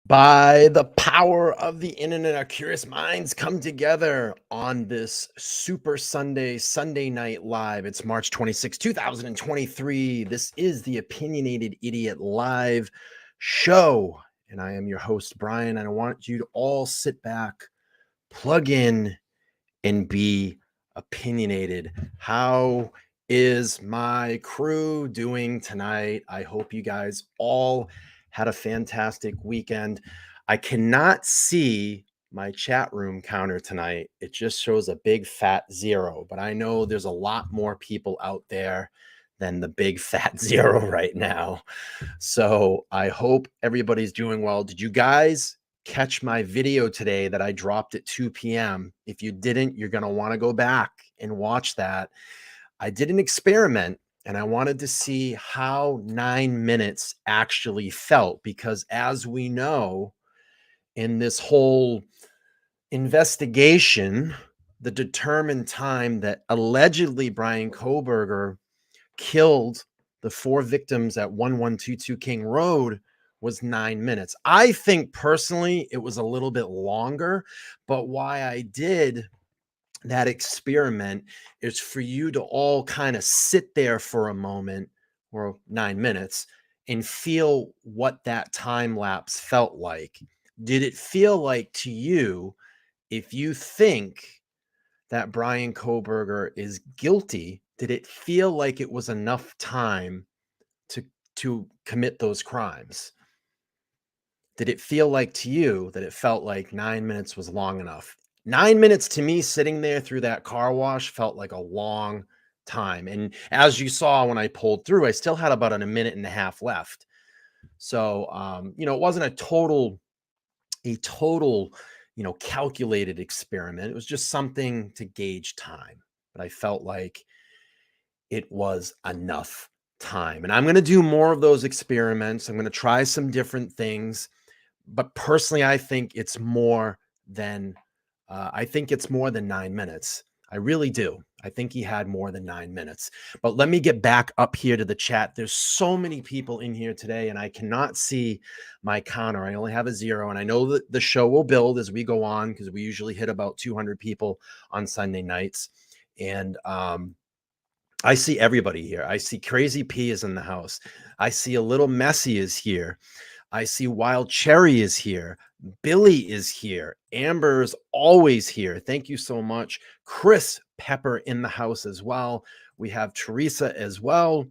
By the power of the internet, our curious minds come together on this Super Sunday, Sunday Night Live. It's March 26, 2023. This is the Opinionated Idiot Live show. And I am your host, Bryan. And I want you to all sit back, plug in, and be opinionated. How is my crew doing tonight? I hope you guys all had a fantastic weekend. I cannot see my chat room counter tonight. It just shows a big fat 0, but I know there's a lot more people out there than the big fat 0 right now. So I hope everybody's doing well. Did you guys catch my video today that I dropped at 2 p.m.? If you didn't, you're going to want to go back and watch that. I did an experiment and I wanted to see how 9 minutes actually felt, because as we know, in this whole investigation, the determined time that allegedly Bryan Kohberger killed the 4 victims at 1122 King Road was 9 minutes. I think personally it was a little bit longer, but why I did that experiment is for you to all kind of sit there for a moment, or 9 minutes, and feel what that time lapse felt like. Did it feel like to you, if you think that Bryan Kohberger is guilty, did it feel like it was enough time to commit those crimes? Did it feel like to you that it felt like 9 minutes was long enough? 9 minutes to me sitting there through that car wash felt like a long time. And as you saw when I pulled through, I still had about a minute and a half left. So, it wasn't a total, calculated experiment. It was just something to gauge time. But I felt like it was enough time. And I'm going to do more of those experiments. I'm going to try some different things. But personally, I think it's more than 9 minutes. I really do. I think he had more than 9 minutes. But let me get back up here to the chat. There's so many people in here today, and I cannot see my counter. I only have a 0, and I know that the show will build as we go on, because we usually hit about 200 people on Sunday nights. And I see everybody here. I see Crazy P is in the house. I see a little Messy is here. I see Wild Cherry is here. Billy is here. Amber's always here. Thank you so much. Chris Pepper in the house as well. We have Teresa as well.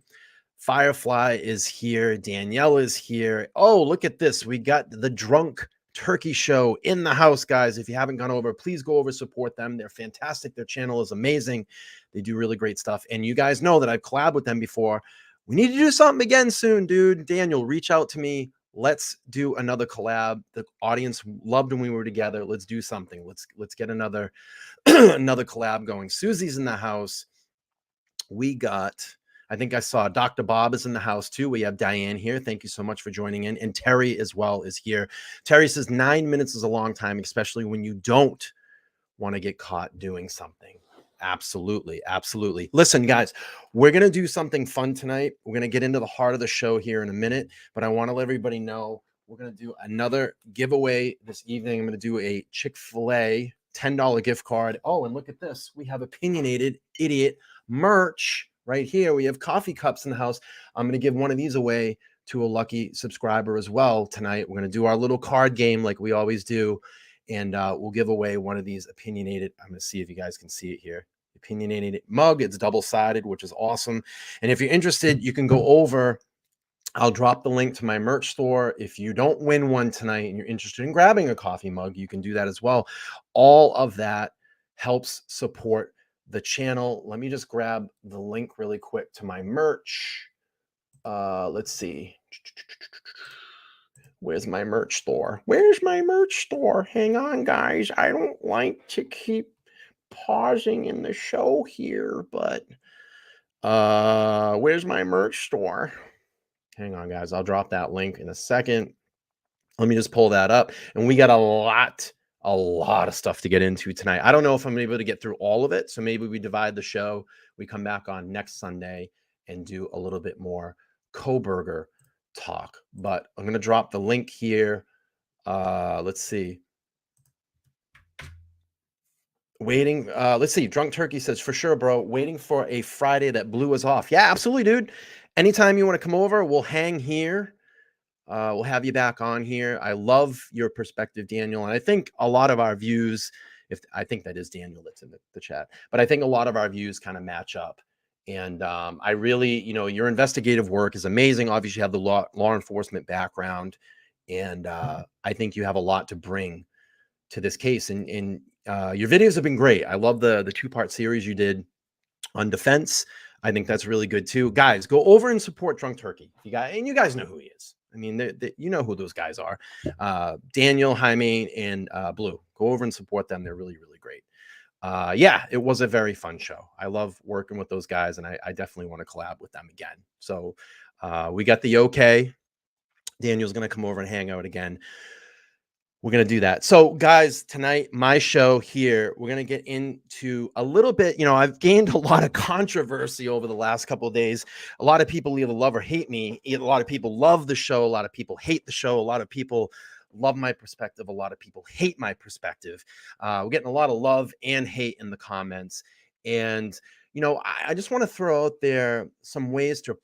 Firefly is here. Danielle is here. Oh, look at this. We got the Drunk Turkey Show in the house, guys. If you haven't gone over, please go over, support them. They're fantastic. Their channel is amazing. They do really great stuff. And you guys know that I've collabed with them before. We need to do something again soon, dude. Daniel, reach out to me. Let's do another collab. The audience loved when we were together. Let's do something. Let's get another another collab going. Susie's in the house. We got, I think I saw Dr. Bob is in the house too. We have Diane here. Thank you so much for joining in. And Terry as well is here. Terry says 9 minutes is a long time, especially when you don't want to get caught doing something. Absolutely. Absolutely. Listen, guys, we're going to do something fun tonight. We're going to get into the heart of the show here in a minute, but I want to let everybody know we're going to do another giveaway this evening. I'm going to do a Chick-fil-A $10 gift card. Oh, and look at this. We have Opinionated Idiot merch right here. We have coffee cups in the house. I'm going to give one of these away to a lucky subscriber as well tonight. We're going to do our little card game like we always do. And we'll give away one of these opinionated. I'm going to see if you guys can see it here. Opinionated mug. It's double-sided, which is awesome. And if you're interested, you can go over. I'll drop the link to my merch store. If you don't win one tonight and you're interested in grabbing a coffee mug, you can do that as well. All of that helps support the channel. Let me just grab the link really quick to my merch. Let's see. Where's my merch store? Where's my merch store? Hang on, guys. I don't like to keep pausing in the show here, but where's my merch store? Hang on, guys. I'll drop that link in a second. Let me just pull that up. And we got a lot of stuff to get into tonight. I don't know if I'm able to get through all of it, so maybe we divide the show. We come back on next Sunday and do a little bit more Kohberger talk. But I'm going to drop the link here Let's see. Let's see. Drunk Turkey says, for sure, bro. Waiting for a Friday that blew us off. Yeah, absolutely, dude. Anytime you want to come over, we'll hang here. We'll have you back on here. I love your perspective, Daniel. And I think a lot of our views, if I think that is Daniel that's in the chat, but I think a lot of our views kind of match up. And I really, your investigative work is amazing. Obviously, you have the law enforcement background. And I think you have a lot to bring to this case. And your videos have been great. I love the two-part series you did on defense. I think that's really good too. Guys, go over and support Drunk Turkey. You guys know who he is. I mean, you know who those guys are. Daniel, Jaime, and Blue. Go over and support them. They're really, really great. Yeah, it was a very fun show. I love working with those guys, and I definitely want to collab with them again. So we got the okay. Daniel's going to come over and hang out again. We're going to do that. So guys, tonight, my show here, we're going to get into a little bit, I've gained a lot of controversy over the last couple of days. A lot of people either love or hate me. A lot of people love the show. A lot of people hate the show. A lot of people love my perspective. A lot of people hate my perspective. We're getting a lot of love and hate in the comments. And I just want to throw out there some ways to,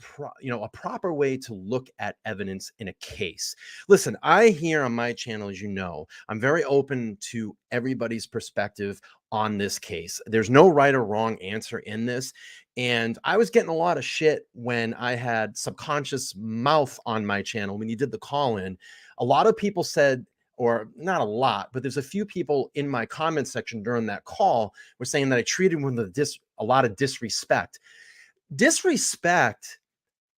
a proper way to look at evidence in a case. Listen, I here on my channel, as you know, I'm very open to everybody's perspective on this case. There's no right or wrong answer in this. And I was getting a lot of shit when I had Subconscious Mouth on my channel. When you did the call-in, a lot of people said, or not a lot, but there's a few people in my comment section during that call were saying that I treated him with a lot of disrespect. Disrespect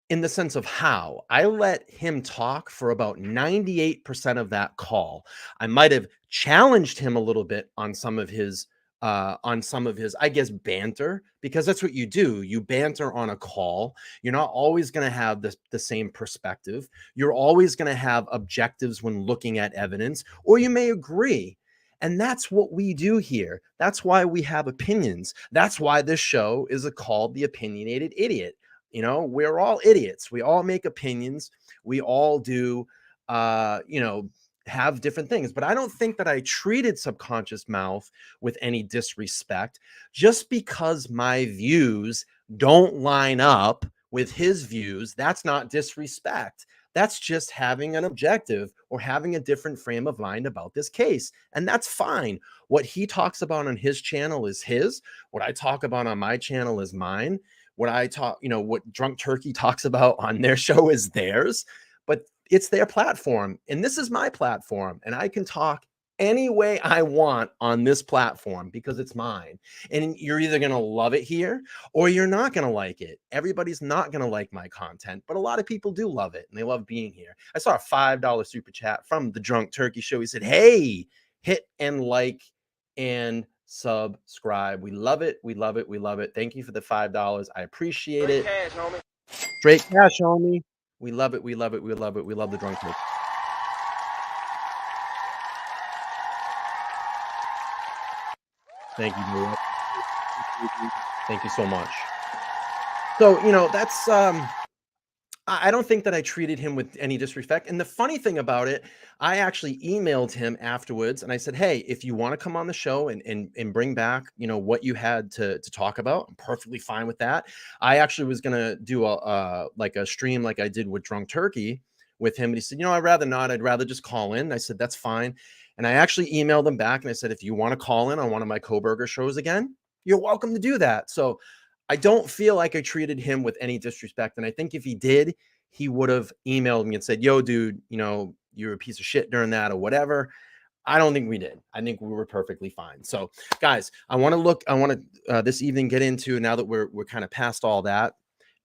in the sense of how I let him talk for about 98% of that call. I might have challenged him a little bit on some of his, I guess, banter, because that's what you do. You banter on a call. You're not always going to have the same perspective. You're always going to have objectives when looking at evidence, or you may agree. And that's what we do here. That's why we have opinions. That's why this show is called The Opinionated Idiot. We're all idiots. We all make opinions. We all do, have different things. But I don't think that I treated Subconscious Mouth with any disrespect just because my views don't line up with his views. That's not disrespect. That's just having an objective or having a different frame of mind about this case. And that's fine. What he talks about on his channel is his. What I talk about on my channel is mine. What Drunk Turkey talks about on their show is theirs. But it's their platform. And this is my platform. And I can talk any way I want on this platform because it's mine. And you're either going to love it here or you're not going to like it. Everybody's not going to like my content, but a lot of people do love it and they love being here. I saw a $5 super chat from the Drunk Turkey Show. He said, hey, hit and like and subscribe. We love it. We love it. We love it. Thank you for the $5. I appreciate it. Cash, homie. Straight cash, homie. We love it. We love it. We love it. We love the Drunk Turkey. Thank you, Blue. Thank you so much. So, that's, I don't think that I treated him with any disrespect. And the funny thing about it, I actually emailed him afterwards and I said, hey, if you want to come on the show and bring back, what you had to talk about, I'm perfectly fine with that. I actually was going to do a stream like I did with Drunk Turkey with him. And he said, I'd rather not. I'd rather just call in. I said, that's fine. And I actually emailed him back and I said, if you want to call in on one of my Kohberger shows again, you're welcome to do that. So I don't feel like I treated him with any disrespect. And I think if he did, he would have emailed me and said, yo, dude, you're a piece of shit during that or whatever. I don't think we did. I think we were perfectly fine. So guys, I want to this evening get into, now that we're kind of past all that.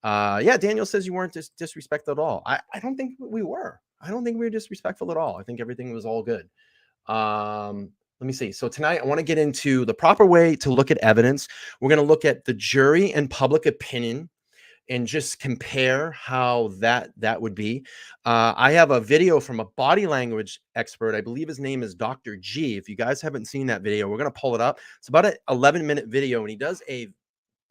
Yeah, Daniel says you weren't disrespectful at all. I don't think we were. I don't think we were disrespectful at all. I think everything was all good. Let me see. So tonight I want to get into the proper way to look at evidence. We're going to look at the jury and public opinion and just compare how that would be. I have a video from a body language expert. I believe his name is Dr. G. If you guys haven't seen that video, we're going to pull it up. It's about an 11-minute video, and he does a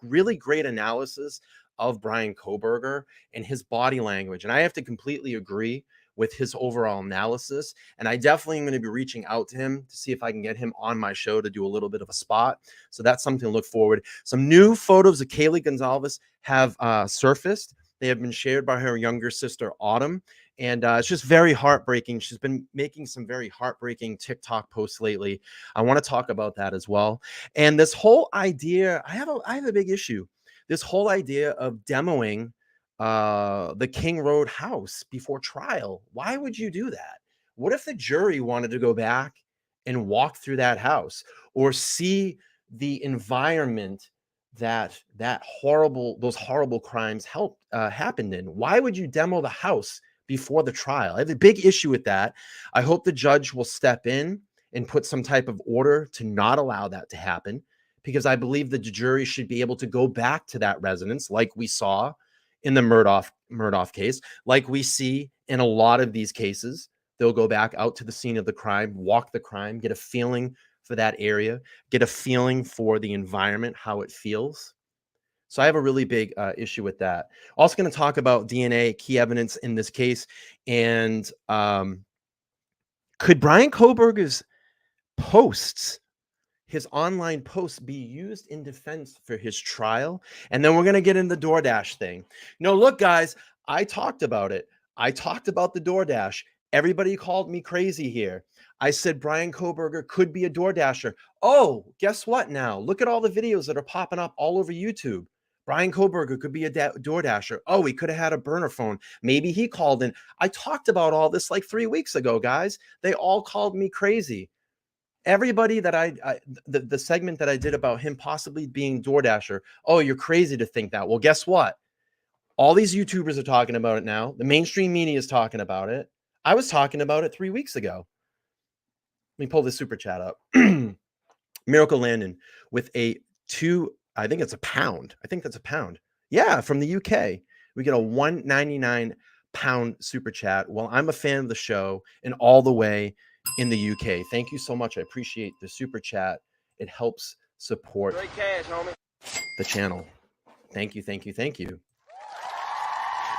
really great analysis of Bryan Kohberger and his body language. And I have to completely agree with his overall analysis. And I definitely am going to be reaching out to him to see if I can get him on my show to do a little bit of a spot. So that's something to look forward. Some new photos of Kaylee Gonzalez have surfaced. They have been shared by her younger sister, Autumn. And it's just very heartbreaking. She's been making some very heartbreaking TikTok posts lately. I want to talk about that as well. And this whole idea, I have a big issue. This whole idea of demoing the King Road house before trial. Why would you do that? What if the jury wanted to go back and walk through that house or see the environment that those horrible crimes happened in? Why would you demo the house before the trial? I have a big issue with that. I hope the judge will step in and put some type of order to not allow that to happen, because I believe the jury should be able to go back to that residence like we saw in the Murdaugh case, like we see in a lot of these cases. They'll go back out to the scene of the crime, walk the crime, get a feeling for that area, get a feeling for the environment, how it feels. So I have a really big issue with that. Also going to talk about DNA, key evidence in this case. And could Bryan Kohberger's posts, his online posts, be used in defense for his trial? And then we're going to get into the DoorDash thing. No, look, guys, I talked about it. I talked about the DoorDash. Everybody called me crazy here. I said Bryan Kohberger could be a DoorDasher. Oh, guess what now? Look at all the videos that are popping up all over YouTube. Bryan Kohberger could be a DoorDasher. Oh, he could have had a burner phone. Maybe he called in. I talked about all this like 3 weeks ago, guys. They all called me crazy. Everybody that the segment that I did about him possibly being DoorDasher. Oh, you're crazy to think that. Well, guess what? All these YouTubers are talking about it now. The mainstream media is talking about it. I was talking about it 3 weeks ago. Let me pull this super chat up. Miracle Landon with I think it's a pound. I think that's a pound. Yeah, from the UK. We get a £1.99 super chat. Well, I'm a fan of the show and all the way in the UK. Thank you so much. I appreciate the super chat. It helps support the channel. Thank you, thank you, thank you.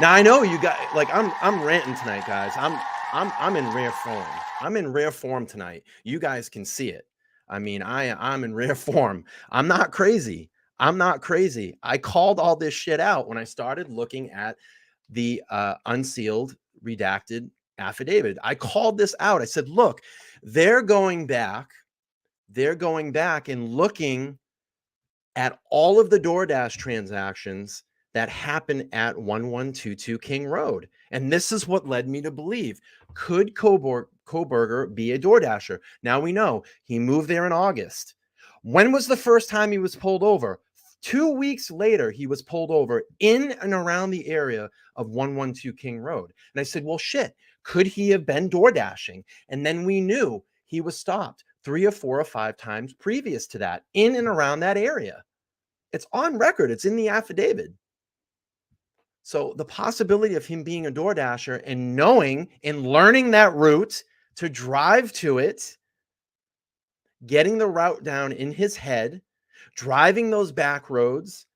Now I know you guys, like I'm ranting tonight, guys. I'm in rare form. I'm in rare form tonight. You guys can see it. I mean, I'm in rare form. I'm not crazy. I'm not crazy. I called all this shit out when I started looking at the unsealed, redacted affidavit. I called this out. I said, look, they're going back and looking at all of the DoorDash transactions that happened at 1122 King Road. And this is what led me to believe, could Kohberger be a DoorDasher? Now we know he moved there in August. When was the first time he was pulled over? 2 weeks later, he was pulled over in and around the area of 112 King Road. And I said, well, shit, could he have been DoorDashing? And then we knew he was stopped 3 or 4 or 5 times previous to that in and around that area. It's on record. It's in the affidavit. So the possibility of him being a DoorDasher and knowing and learning that route to drive to it, getting the route down in his head, driving those back roads,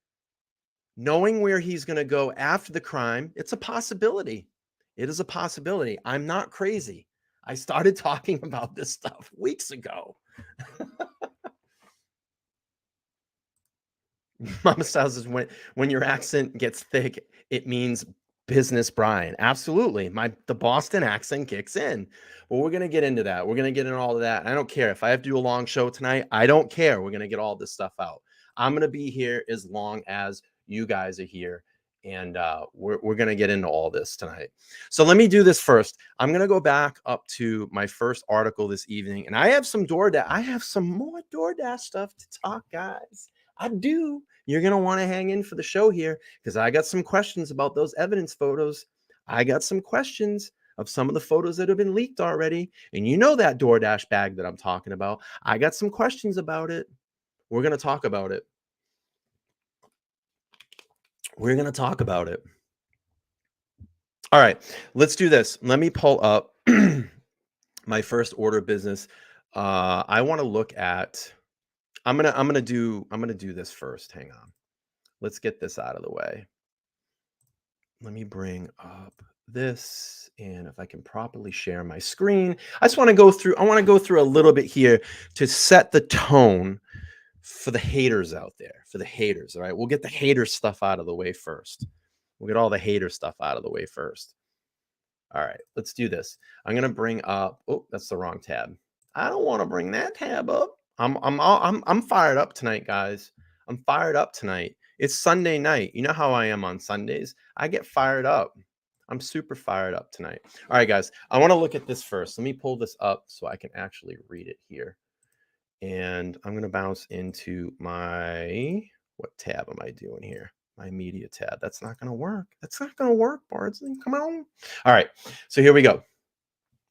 knowing where he's going to go after the crime, it's a possibility. It is a possibility. I'm not crazy. I started talking about this stuff weeks ago. Mama Styles says when your accent gets thick, it means business, Bryan. Absolutely. The Boston accent kicks in. Well, we're gonna get into that. We're gonna get into all of that. And I don't care if I have to do a long show tonight. I don't care. We're gonna get all this stuff out. I'm gonna be here as long as you guys are here. And we're gonna get into all this tonight. So let me do this first. I'm gonna go back up to my first article this evening, and I have some more DoorDash stuff to talk, guys. I do. You're going to want to hang in for the show here because I got some questions about those evidence photos. I got some questions of some of the photos that have been leaked already. And you know that DoorDash bag that I'm talking about. I got some questions about it. We're going to talk about it. We're going to talk about it. All right, let's do this. Let me pull up my first order of business. I want to look at I'm gonna do this first. Hang on. Let's get this out of the way. Let me bring up this, and if I can properly share my screen. I just want to go through, I want to go through a little bit here to set the tone for the haters out there, for the haters. All right. We'll get the hater stuff out of the way first. We'll get all the hater stuff out of the way first. All right, let's do this. I'm gonna bring up. Oh, that's the wrong tab. I don't want to bring that tab up. I'm fired up tonight, guys. I'm fired up tonight. It's Sunday night. You know how I am on Sundays. I get fired up. I'm super fired up tonight. All right, guys. I want to look at this first. Let me pull this up so I can actually read it here. And I'm gonna bounce into my, what tab am I doing here? My media tab. That's not going to work. That's not going to work, Bardsley. Come on. All right. So here we go.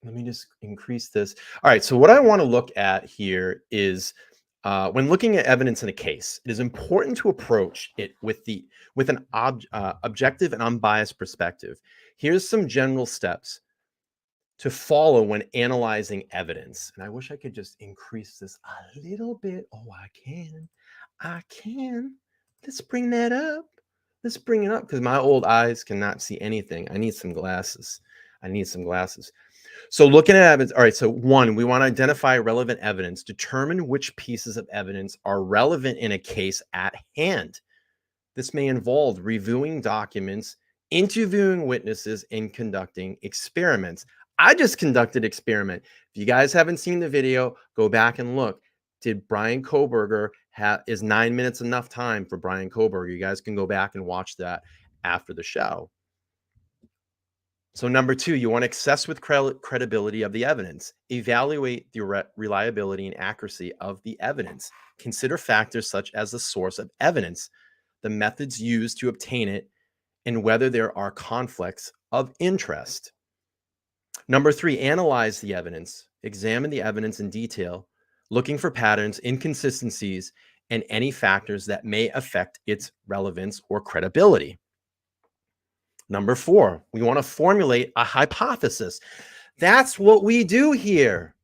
Let me just increase this. All right. So what I want to look at here is when looking at evidence in a case, it is important to approach it with an objective and unbiased perspective. Here's some general steps to follow when analyzing evidence. And I wish I could just increase this a little bit. Oh, I can. I can. Let's bring that up. Let's bring it up because my old eyes cannot see anything. I need some glasses. I need some glasses. So looking at evidence. All right. So one, we want to identify relevant evidence, determine which pieces of evidence are relevant in a case at hand. This may involve reviewing documents, interviewing witnesses, and conducting experiments. I just conducted experiment. If you guys haven't seen the video, go back and look. Did Bryan Kohberger is 9 minutes enough time for Bryan Kohberger? You guys can go back and watch that after the show. So number two, you want to assess with credibility of the evidence. Evaluate the reliability and accuracy of the evidence. Consider factors such as the source of evidence, the methods used to obtain it, and whether there are conflicts of interest. Number three, analyze the evidence. Examine the evidence in detail, looking for patterns, inconsistencies, and any factors that may affect its relevance or credibility. Number four, we want to formulate a hypothesis. That's what we do here.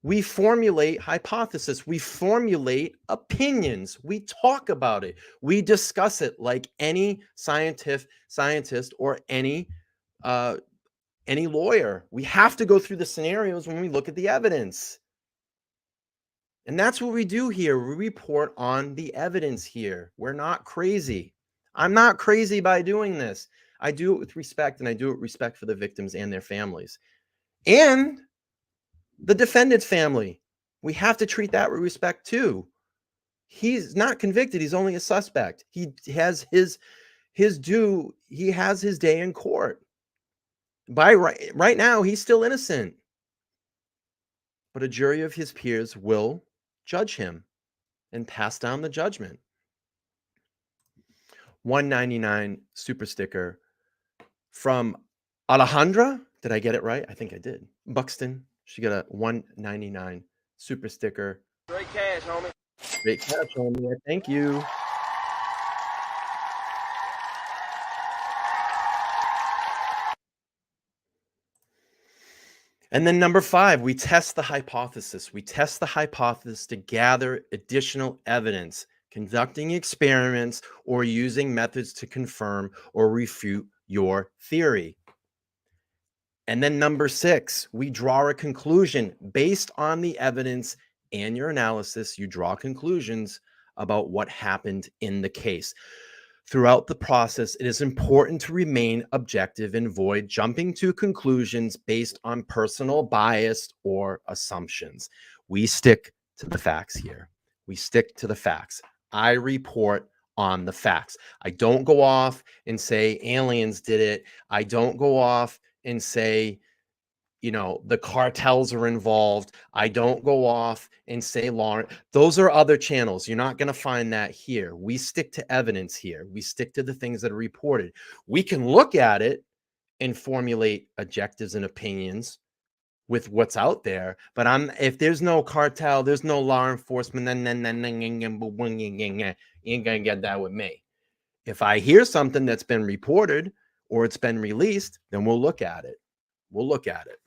We formulate hypothesis. We formulate opinions. We talk about it. We discuss it like any scientist or any lawyer. We have to go through the scenarios when we look at the evidence. And that's what we do here. We report on the evidence here. We're not crazy. I'm not crazy by doing this. I do it with respect, and I do it with respect for the victims and their families. And the defendant's family. We have to treat that with respect too. He's not convicted. He's only a suspect. He has his due. He has his day in court. Right now, he's still innocent. But a jury of his peers will judge him and pass down the judgment. 199 super sticker from Alejandra. Did I get it right? I think I did. Buxton. She got a 199 super sticker. Great cash, homie. Great catch, homie. Thank you. And then number five, we test the hypothesis. We test the hypothesis to gather additional evidence, conducting experiments, or using methods to confirm or refute your theory. And then number six, we draw a conclusion based on the evidence and your analysis. You draw conclusions about what happened in the case. Throughout the process, it is important to remain objective and avoid jumping to conclusions based on personal bias or assumptions. We stick to the facts here. We stick to the facts. I report on the facts. I don't go off and say aliens did it. I don't go off and say, the cartels are involved. I don't go off and say Lauren. Those are other channels. You're not going to find that here. We stick to evidence here. We stick to the things that are reported. We can look at it and formulate objectives and opinions with what's out there. But if there's no cartel, there's no law enforcement, then you ain't going to get that with me. If I hear something that's been reported or it's been released, then we'll look at it. We'll look at it.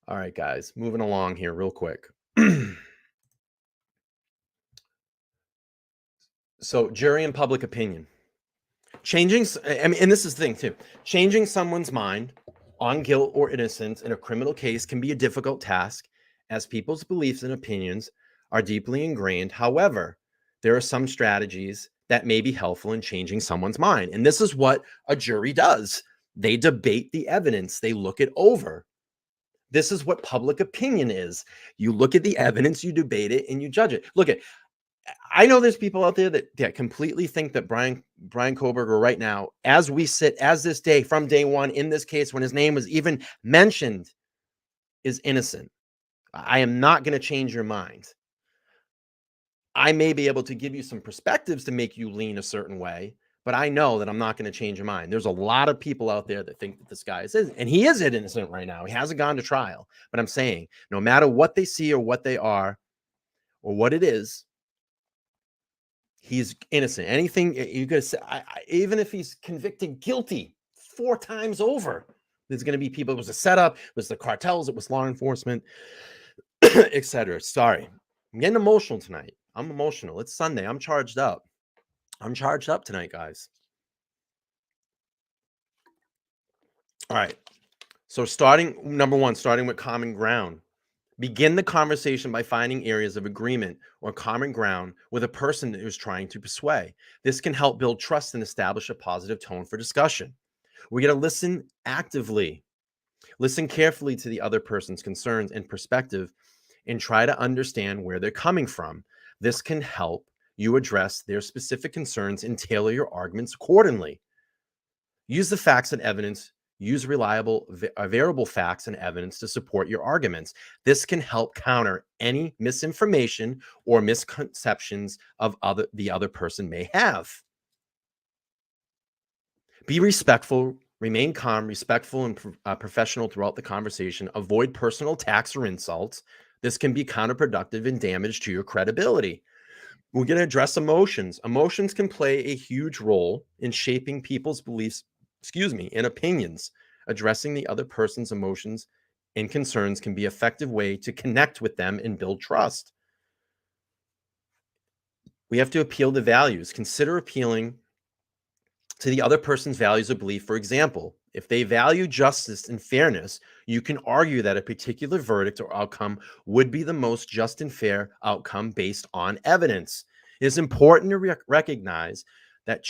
All right, guys, moving along here real quick. So jury and public opinion. I mean, and this is the thing too, changing someone's mind on guilt or innocence in a criminal case can be a difficult task, as people's beliefs and opinions are deeply ingrained. However, there are some strategies that may be helpful in changing someone's mind. And this is what a jury does. They debate the evidence, they look it over. This is what public opinion is. You look at the evidence, you debate it, and you judge it. Look at, I know there's people out there that completely think that Bryan Kohberger right now, as we sit, as this day, from day one in this case, when his name was even mentioned, is innocent. I am not going to change your mind. I may be able to give you some perspectives to make you lean a certain way, but I know that I'm not going to change your mind. There's a lot of people out there that think that this guy is innocent, and he is innocent right now. He hasn't gone to trial. But I'm saying, no matter what they see or what they are or what it is, he's innocent. Anything you could say, even if he's convicted guilty 4 times over, there's going to be people. It was a setup. It was the cartels. It was law enforcement, etc. Sorry, I'm getting emotional tonight. I'm emotional. It's Sunday. I'm charged up. I'm charged up tonight, guys. All right. So number one, starting with common ground. Begin the conversation by finding areas of agreement or common ground with a person who's trying to persuade. This can help build trust and establish a positive tone for discussion. We're going to listen actively. Listen carefully to the other person's concerns and perspective and try to understand where they're coming from. This can help you address their specific concerns and tailor your arguments accordingly. Use the facts and evidence. Use reliable, variable facts and evidence to support your arguments. This can help counter any misinformation or misconceptions of the other person may have. Be respectful, remain calm, respectful, and professional throughout the conversation. Avoid personal attacks or insults. This can be counterproductive and damage to your credibility. We're going to address emotions. Emotions can play a huge role in shaping people's beliefs, and opinions. Addressing the other person's emotions and concerns can be an effective way to connect with them and build trust. We have to appeal to values. Consider appealing to the other person's values or belief. For example, if they value justice and fairness, you can argue that a particular verdict or outcome would be the most just and fair outcome based on evidence. It is important to recognize that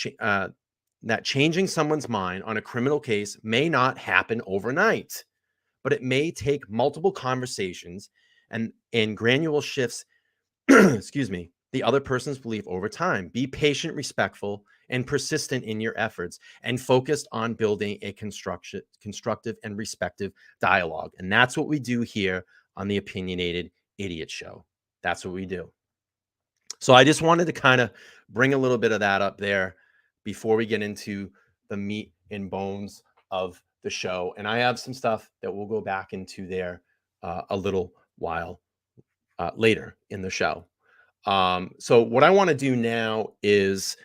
that changing someone's mind on a criminal case may not happen overnight, but it may take multiple conversations and gradual shifts, the other person's belief over time. Be patient, respectful, and persistent in your efforts, and focused on building a constructive and respectful dialogue. And that's what we do here on the Opinionated Idiot Show. That's what we do. So I just wanted to kind of bring a little bit of that up there before we get into the meat and bones of the show. And I have some stuff that we'll go back into there a little while later in the show. So what I want to do now is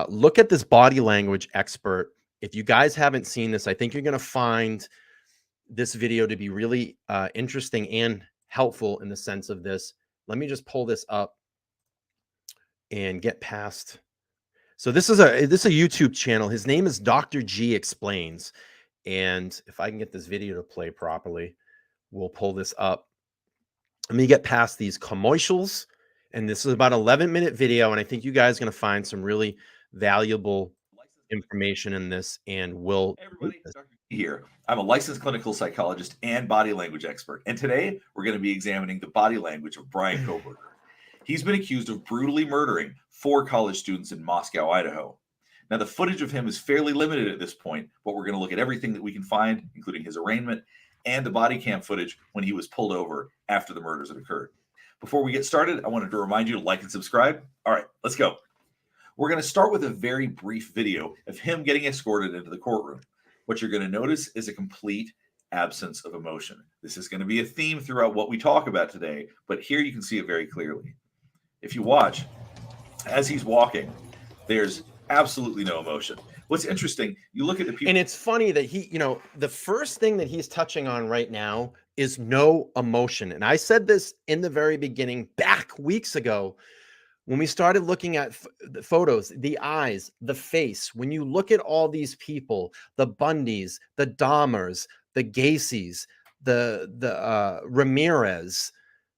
look at this body language expert. If you guys haven't seen this, I think you're going to find this video to be really interesting and helpful in the sense of this. Let me just pull this up and get past. So this is a YouTube channel. His name is Dr. G Explains. And if I can get this video to play properly, we'll pull this up. Let me get past these commercials. And this is about an 11-minute video. And I think you guys are going to find some really valuable information in this. And we'll... Hey everybody, Dr. G here. I'm a licensed clinical psychologist and body language expert. And today we're going to be examining the body language of Bryan Kohberger. He's been accused of brutally murdering 4 college students in Moscow, Idaho. Now, the footage of him is fairly limited at this point, but we're going to look at everything that we can find, including his arraignment and the body cam footage when he was pulled over after the murders had occurred. Before we get started, I wanted to remind you to like and subscribe. All right, let's go. We're going to start with a very brief video of him getting escorted into the courtroom. What you're going to notice is a complete absence of emotion. This is going to be a theme throughout what we talk about today, but here you can see it very clearly. If you watch, as he's walking, there's absolutely no emotion. What's interesting, you look at the people. And it's funny that the first thing that he's touching on right now is no emotion. And I said this in the very beginning, back weeks ago, When we started looking at the photos, the eyes, the face, when you look at all these people, the Bundys, the Dahmers, the Gacy's, the Ramirez,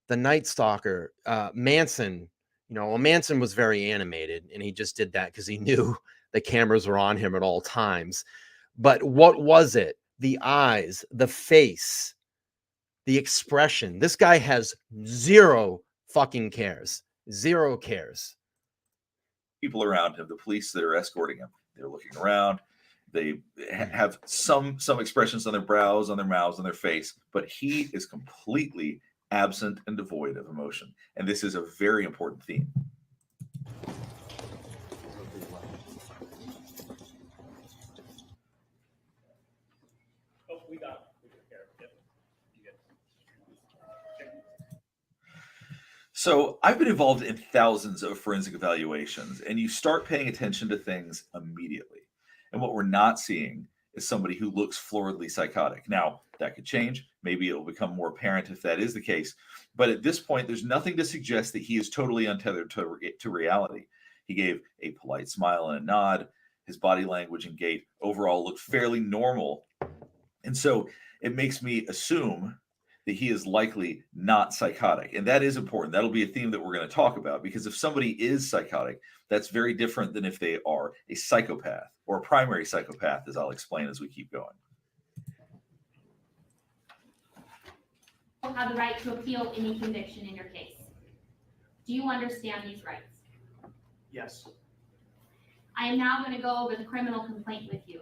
the Night Stalker, Manson, well, Manson was very animated and he just did that because he knew the cameras were on him at all times. But what was it? The eyes, the face, the expression. This guy has zero fucking cares. Zero cares. People around him, the police that are escorting him, they're looking around. They have some expressions on their brows, on their mouths, on their face, but he is completely absent and devoid of emotion. And this is a very important theme. So I've been involved in thousands of forensic evaluations, and you start paying attention to things immediately. And what we're not seeing is somebody who looks floridly psychotic. Now, that could change. Maybe it'll become more apparent if that is the case. But at this point, there's nothing to suggest that he is totally untethered to reality. He gave a polite smile and a nod. His body language and gait overall looked fairly normal. And so it makes me assume that he is likely not psychotic. And that is important. That'll be a theme that we're going to talk about, because if somebody is psychotic, that's very different than if they are a psychopath or a primary psychopath, as I'll explain as we keep going. You have the right to appeal any conviction in your case. Do you understand these rights? Yes. I am now going to go over the criminal complaint with you.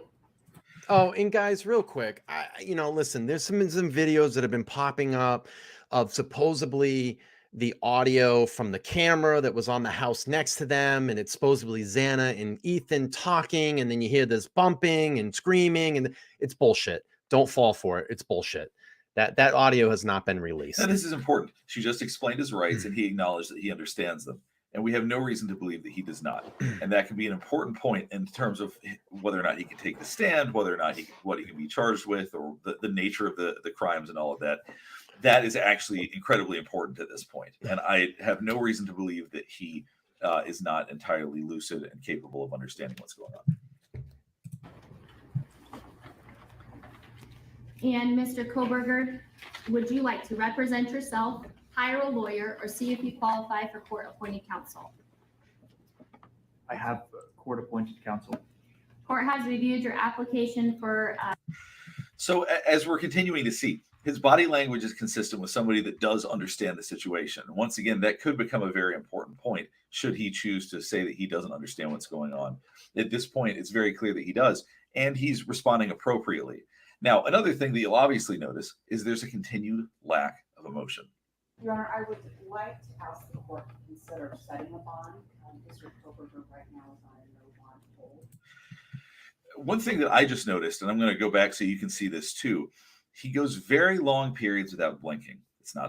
Oh, and guys, real quick, listen, there's some videos that have been popping up of supposedly the audio from the camera that was on the house next to them, and it's supposedly Xana and Ethan talking, and then you hear this bumping and screaming, and it's bullshit. Don't fall for it. It's bullshit. That audio has not been released. And this is important. She just explained his rights, and he acknowledged that he understands them. And we have no reason to believe that he does not. And that can be an important point in terms of whether or not he can take the stand, whether or not what he can be charged with, or the nature of the crimes and all of that. That is actually incredibly important at this point. And I have no reason to believe that he is not entirely lucid and capable of understanding what's going on. And Mr. Kohberger, would you like to represent yourself, hire a lawyer, or see if you qualify for court-appointed counsel? I have court-appointed counsel. Court has reviewed your application for... So as we're continuing to see, his body language is consistent with somebody that does understand the situation. Once again, that could become a very important point should he choose to say that he doesn't understand what's going on. At this point, it's very clear that he does, and he's responding appropriately. Now, another thing that you'll obviously notice is there's a continued lack of emotion. Your Honor, I would like to ask the court to consider setting a bond. Mr. Kohberger right now is on a no bond hold. One thing that I just noticed, and I'm going to go back so you can see this too, he goes very long periods without blinking.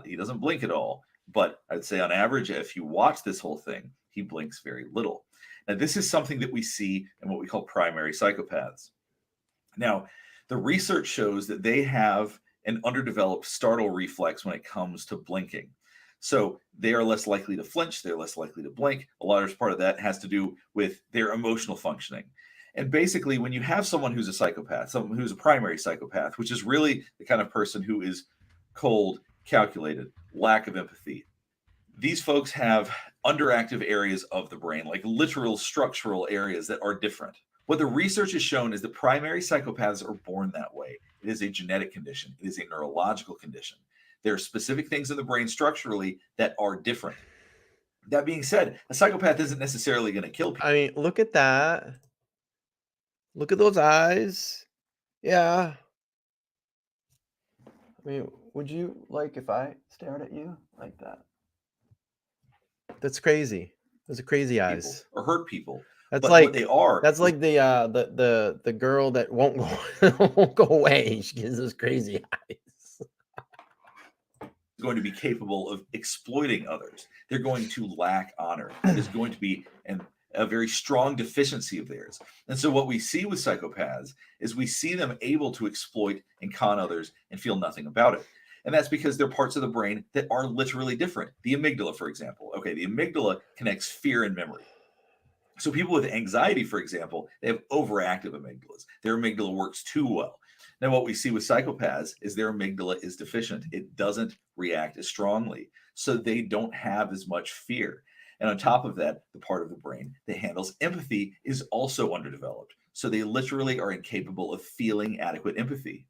He doesn't blink at all, but I'd say on average, if you watch this whole thing, he blinks very little. Now, this is something that we see in what we call primary psychopaths. Now, the research shows that they have an underdeveloped startle reflex when it comes to blinking. So they are less likely to flinch, they're less likely to blink. A large part of that has to do with their emotional functioning. And basically, when you have someone who's a psychopath, someone who's a primary psychopath, which is really the kind of person who is cold, calculated, lack of empathy, these folks have underactive areas of the brain, like literal structural areas that are different. What the research has shown is that primary psychopaths are born that way. It is a genetic condition. It is a neurological condition. There are specific things in the brain structurally that are different. That being said, a psychopath isn't necessarily going to kill people. I mean, look at that. Look at those eyes. Yeah. I mean, would you like if I stared at you like that? That's crazy. Those are crazy eyes. Or hurt people. That's but like what they are. That's like the girl that won't go won't go away. She has those crazy eyes. Going to be capable of exploiting others. They're going to lack honor. There's going to be a very strong deficiency of theirs. And so what we see with psychopaths is we see them able to exploit and con others and feel nothing about it. And that's because they're parts of the brain that are literally different. The amygdala, for example. Okay, the amygdala connects fear and memory. So people with anxiety, for example, they have overactive amygdalas. Their amygdala works too well. Now, what we see with psychopaths is their amygdala is deficient. It doesn't react as strongly. So they don't have as much fear. And on top of that, the part of the brain that handles empathy is also underdeveloped. So they literally are incapable of feeling adequate empathy.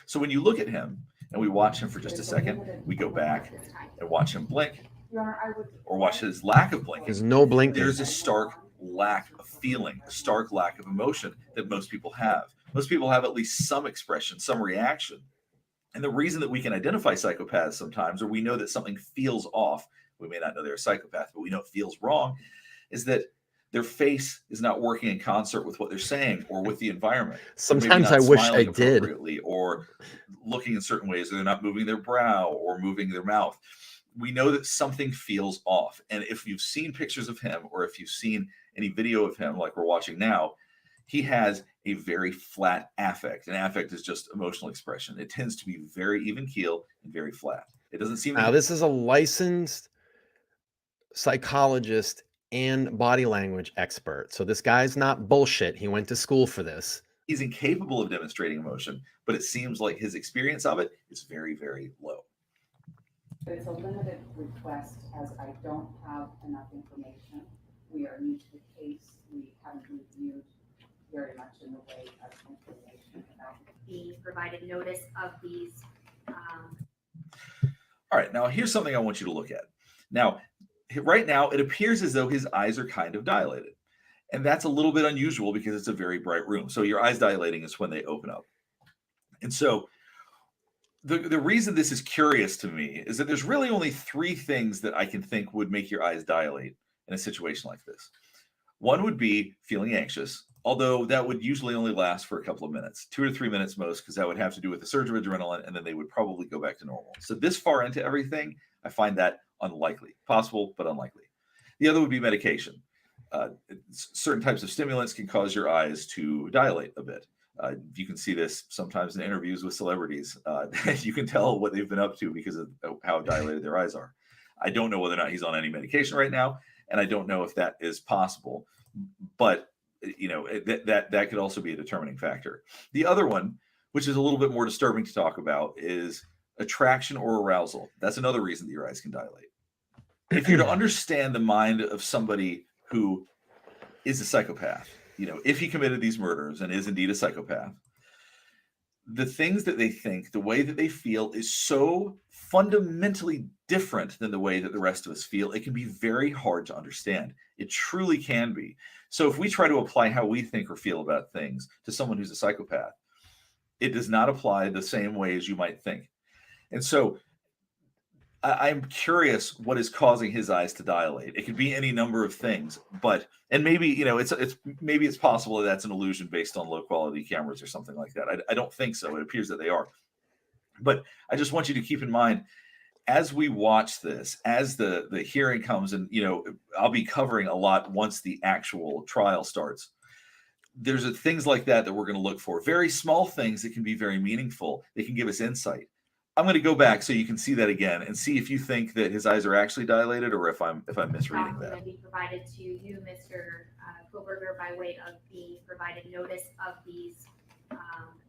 So when you look at him and we watch him for just a second, we go back and watch him blink or watch his lack of blinking. There's no blinking. There's a stark lack of feeling, a stark lack of emotion that most people have. Most people have at least some expression, some reaction. And the reason that we can identify psychopaths sometimes, or we know that something feels off, we may not know they're a psychopath, but we know it feels wrong, is that their face is not working in concert with what they're saying or with the environment. Sometimes I wish I did. Or looking in certain ways, or they're not moving their brow or moving their mouth. We know that something feels off. And if you've seen pictures of him, or if you've seen any video of him like we're watching now, he has a very flat affect. An affect is just emotional expression. It tends to be very even keel and very flat. It doesn't seem. Now, this is a licensed psychologist and body language expert. So this guy's not bullshit. He went to school for this. He's incapable of demonstrating emotion, but it seems like his experience of it is very, very low. It's a limited request as I don't have enough information. We are new to the case. We haven't reviewed very much in the way of information about Being provided notice of these. All right, now here's something I want you to look at. Now, right now, it appears as though his eyes are kind of dilated. And that's a little bit unusual because it's a very bright room. So your eyes dilating is when they open up. And so the reason this is curious to me is that there's really only three things that I can think would make your eyes dilate in a situation like this. One would be feeling anxious, although that would usually only last for a couple of minutes, 2 or 3 minutes most, because that would have to do with the surge of adrenaline, and then they would probably go back to normal. So this far into everything, I find that unlikely. Possible, but unlikely. The other would be medication. Certain types of stimulants can cause your eyes to dilate a bit. You can see this sometimes in interviews with celebrities. You can tell what they've been up to because of how dilated their eyes are. I don't know whether or not he's on any medication right now, and I don't know if that is possible. But you know that could also be a determining factor. The other one, which is a little bit more disturbing to talk about, is attraction or arousal. That's another reason that your eyes can dilate. If you're to understand the mind of somebody who is a psychopath, you know, if he committed these murders and is indeed a psychopath, the things that they think, the way that they feel is so fundamentally different than the way that the rest of us feel. It can be very hard to understand. It truly can be. So if we try to apply how we think or feel about things to someone who's a psychopath, it does not apply the same way as you might think. And so I'm curious what is causing his eyes to dilate. It could be any number of things, and maybe, you know, maybe it's possible that that's an illusion based on low quality cameras or something like that. I don't think so. It appears that they are. But I just want you to keep in mind, as we watch this, as the hearing comes, and, you know, I'll be covering a lot once the actual trial starts. There's things like that we're going to look for. Very small things that can be very meaningful. They can give us insight. I'm going to go back so you can see that again and see if you think that his eyes are actually dilated or if I'm misreading that. Going to be provided to you, Mr. Kohberger, by way of being provided notice of these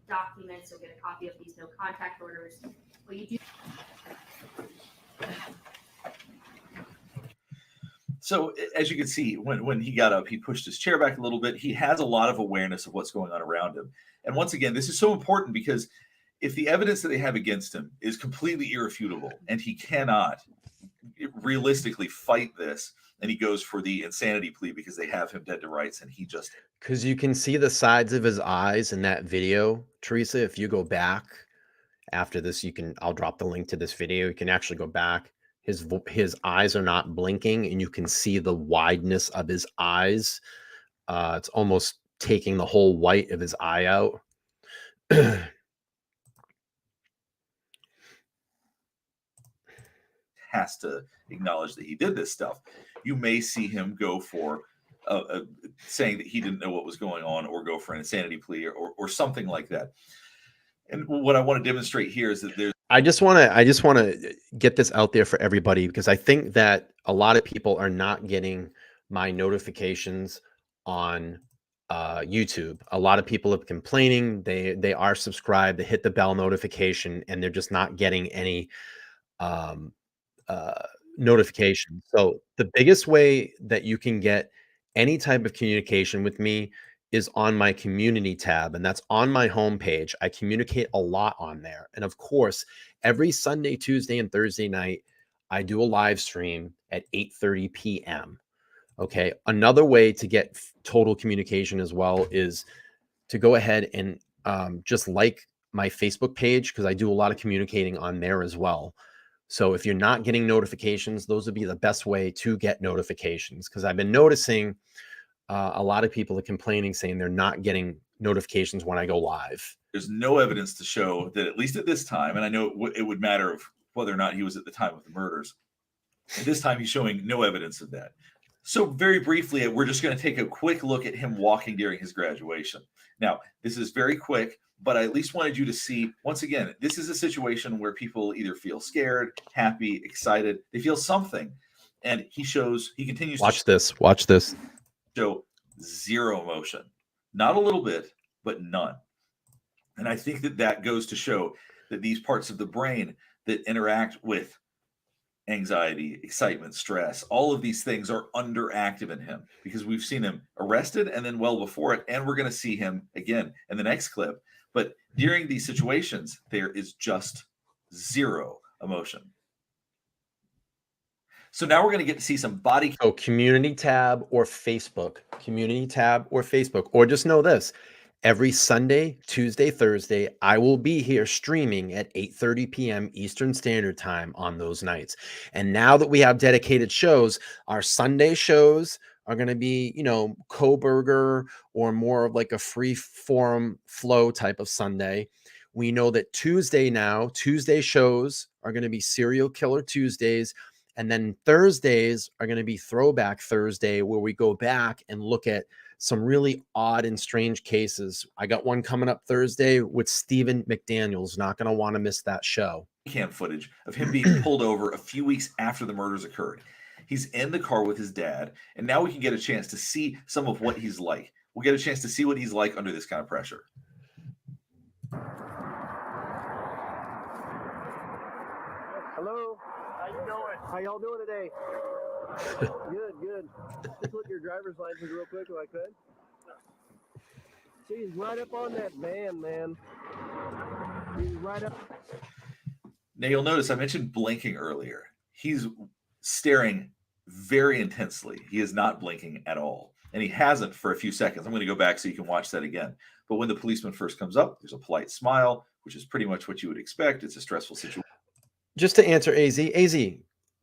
documents. You'll get a copy of these no contact orders. Will you do? So as you can see, when he got up, he pushed his chair back a little bit. He has a lot of awareness of what's going on around him. And once again, this is so important because if the evidence that they have against him is completely irrefutable and he cannot realistically fight this, and he goes for the insanity plea because they have him dead to rights and he just... Because you can see the sides of his eyes in that video, Teresa. If you go back after this, I'll drop the link to this video. You can actually go back. His eyes are not blinking and you can see the wideness of his eyes. It's almost taking the whole white of his eye out. Has to acknowledge that he did this stuff. You may see him go for saying that he didn't know what was going on, or go for an insanity plea, or something like that. And what I want to demonstrate here is that I just want to get this out there for everybody, because I think that a lot of people are not getting my notifications on YouTube. A lot of people are complaining. They are subscribed, they hit the bell notification, and they're just not getting any um, notification. So the biggest way that you can get any type of communication with me is on my community tab, and that's on my homepage. I communicate a lot on there. And of course, every Sunday, Tuesday, and Thursday night, I do a live stream at 8:30 p.m. Okay. Another way to get total communication as well is to go ahead and just like my Facebook page, because I do a lot of communicating on there as well. So if you're not getting notifications, those would be the best way to get notifications, because I've been noticing a lot of people are complaining, saying they're not getting notifications when I go live. There's no evidence to show that, at least at this time, and I know it would matter of whether or not he was at the time of the murders. At this time, he's showing no evidence of that. So very briefly, we're just going to take a quick look at him walking during his graduation. Now, this is very quick, but I at least wanted you to see, once again, this is a situation where people either feel scared, happy, excited. They feel something. And he continues Watch this. show zero emotion. Not a little bit, but none. And I think that goes to show that these parts of the brain that interact with anxiety, excitement, stress, all of these things are underactive in him, because we've seen him arrested and then well before it, and we're going to see him again in the next clip. But during these situations, there is just zero emotion. So now we're going to get to see some body. Oh, community tab or Facebook, or just know this. Every Sunday, Tuesday, Thursday, I will be here streaming at 8:30 p.m. Eastern Standard Time on those nights. And now that we have dedicated shows, our Sunday shows are going to be, Kohberger, or more of like a free form flow type of Sunday. We know that Tuesday shows are going to be Serial Killer Tuesdays. And then Thursdays are going to be Throwback Thursday, where we go back and look at some really odd and strange cases. I got one coming up Thursday with Stephen McDaniels. Not going to want to miss that show. Cam footage of him being pulled over a few weeks after the murders occurred. He's in the car with his dad, and now we can get a chance to see some of what he's like. We'll get a chance to see what he's like under this kind of pressure. Hello. How you doing? How y'all doing today? Good. Just look at your driver's license real quick if I could. See, he's right up on that van, man. He's right up. Now you'll notice I mentioned blinking earlier. He's staring very intensely. He is not blinking at all. And he hasn't for a few seconds. I'm going to go back so you can watch that again. But when the policeman first comes up, there's a polite smile, which is pretty much what you would expect. It's a stressful situation. Just to answer AZ,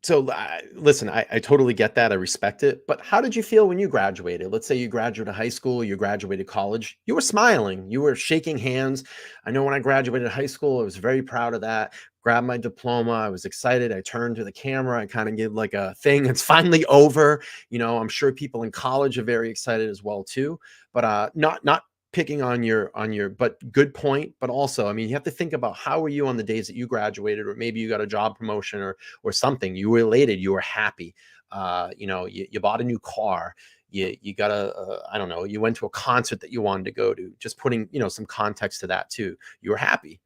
so listen, I totally get that. I respect it. But how did you feel when you graduated? Let's say you graduated high school, you graduated college. You were smiling. You were shaking hands. I know when I graduated high school, I was very proud of that. Grabbed my diploma. I was excited. I turned to the camera. I kind of gave like a thing. It's finally over. I'm sure people in college are very excited as well too. But not picking on your, but good point. But also, I mean, you have to think about how were you on the days that you graduated, or maybe you got a job promotion or something. You were elated. You were happy. You bought a new car. You got I don't know, you went to a concert that you wanted to go to. Just putting, some context to that too. You were happy.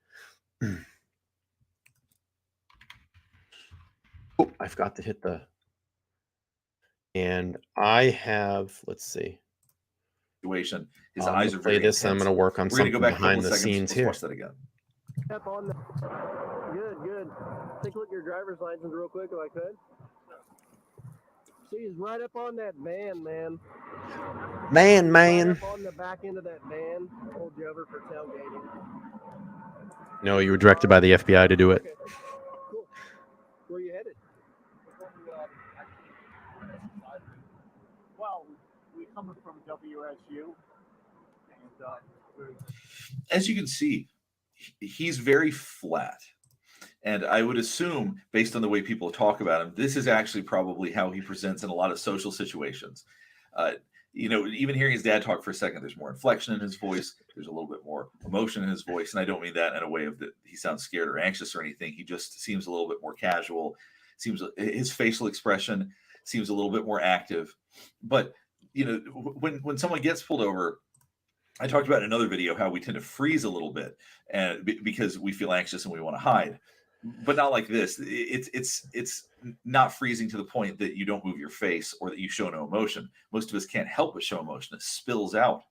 Oh, I forgot to hit and I have, let's see. Situation. His eyes are play very this. And I'm going to work on something behind the scenes here. Watch that again. Good. Take a look at your driver's license real quick if I could. See, he's right up on that van, man. Man. Right up on the back end of that van. Pulled you over for tailgating. No, you were directed by the FBI to do it. Okay. Cool. Where are you headed? Well, we're coming from WSU. As you can see, he's very flat. And I would assume, based on the way people talk about him, this is actually probably how he presents in a lot of social situations. even hearing his dad talk for a second, there's more inflection in his voice. There's a little bit more emotion in his voice. And I don't mean that in a way of that he sounds scared or anxious or anything. He just seems a little bit more casual. His facial expression seems a little bit more active. But, when someone gets pulled over, I talked about in another video how we tend to freeze a little bit because we feel anxious and we want to hide. But not like this. It's not freezing to the point that you don't move your face or that you show no emotion. Most of us can't help but show emotion. It spills out.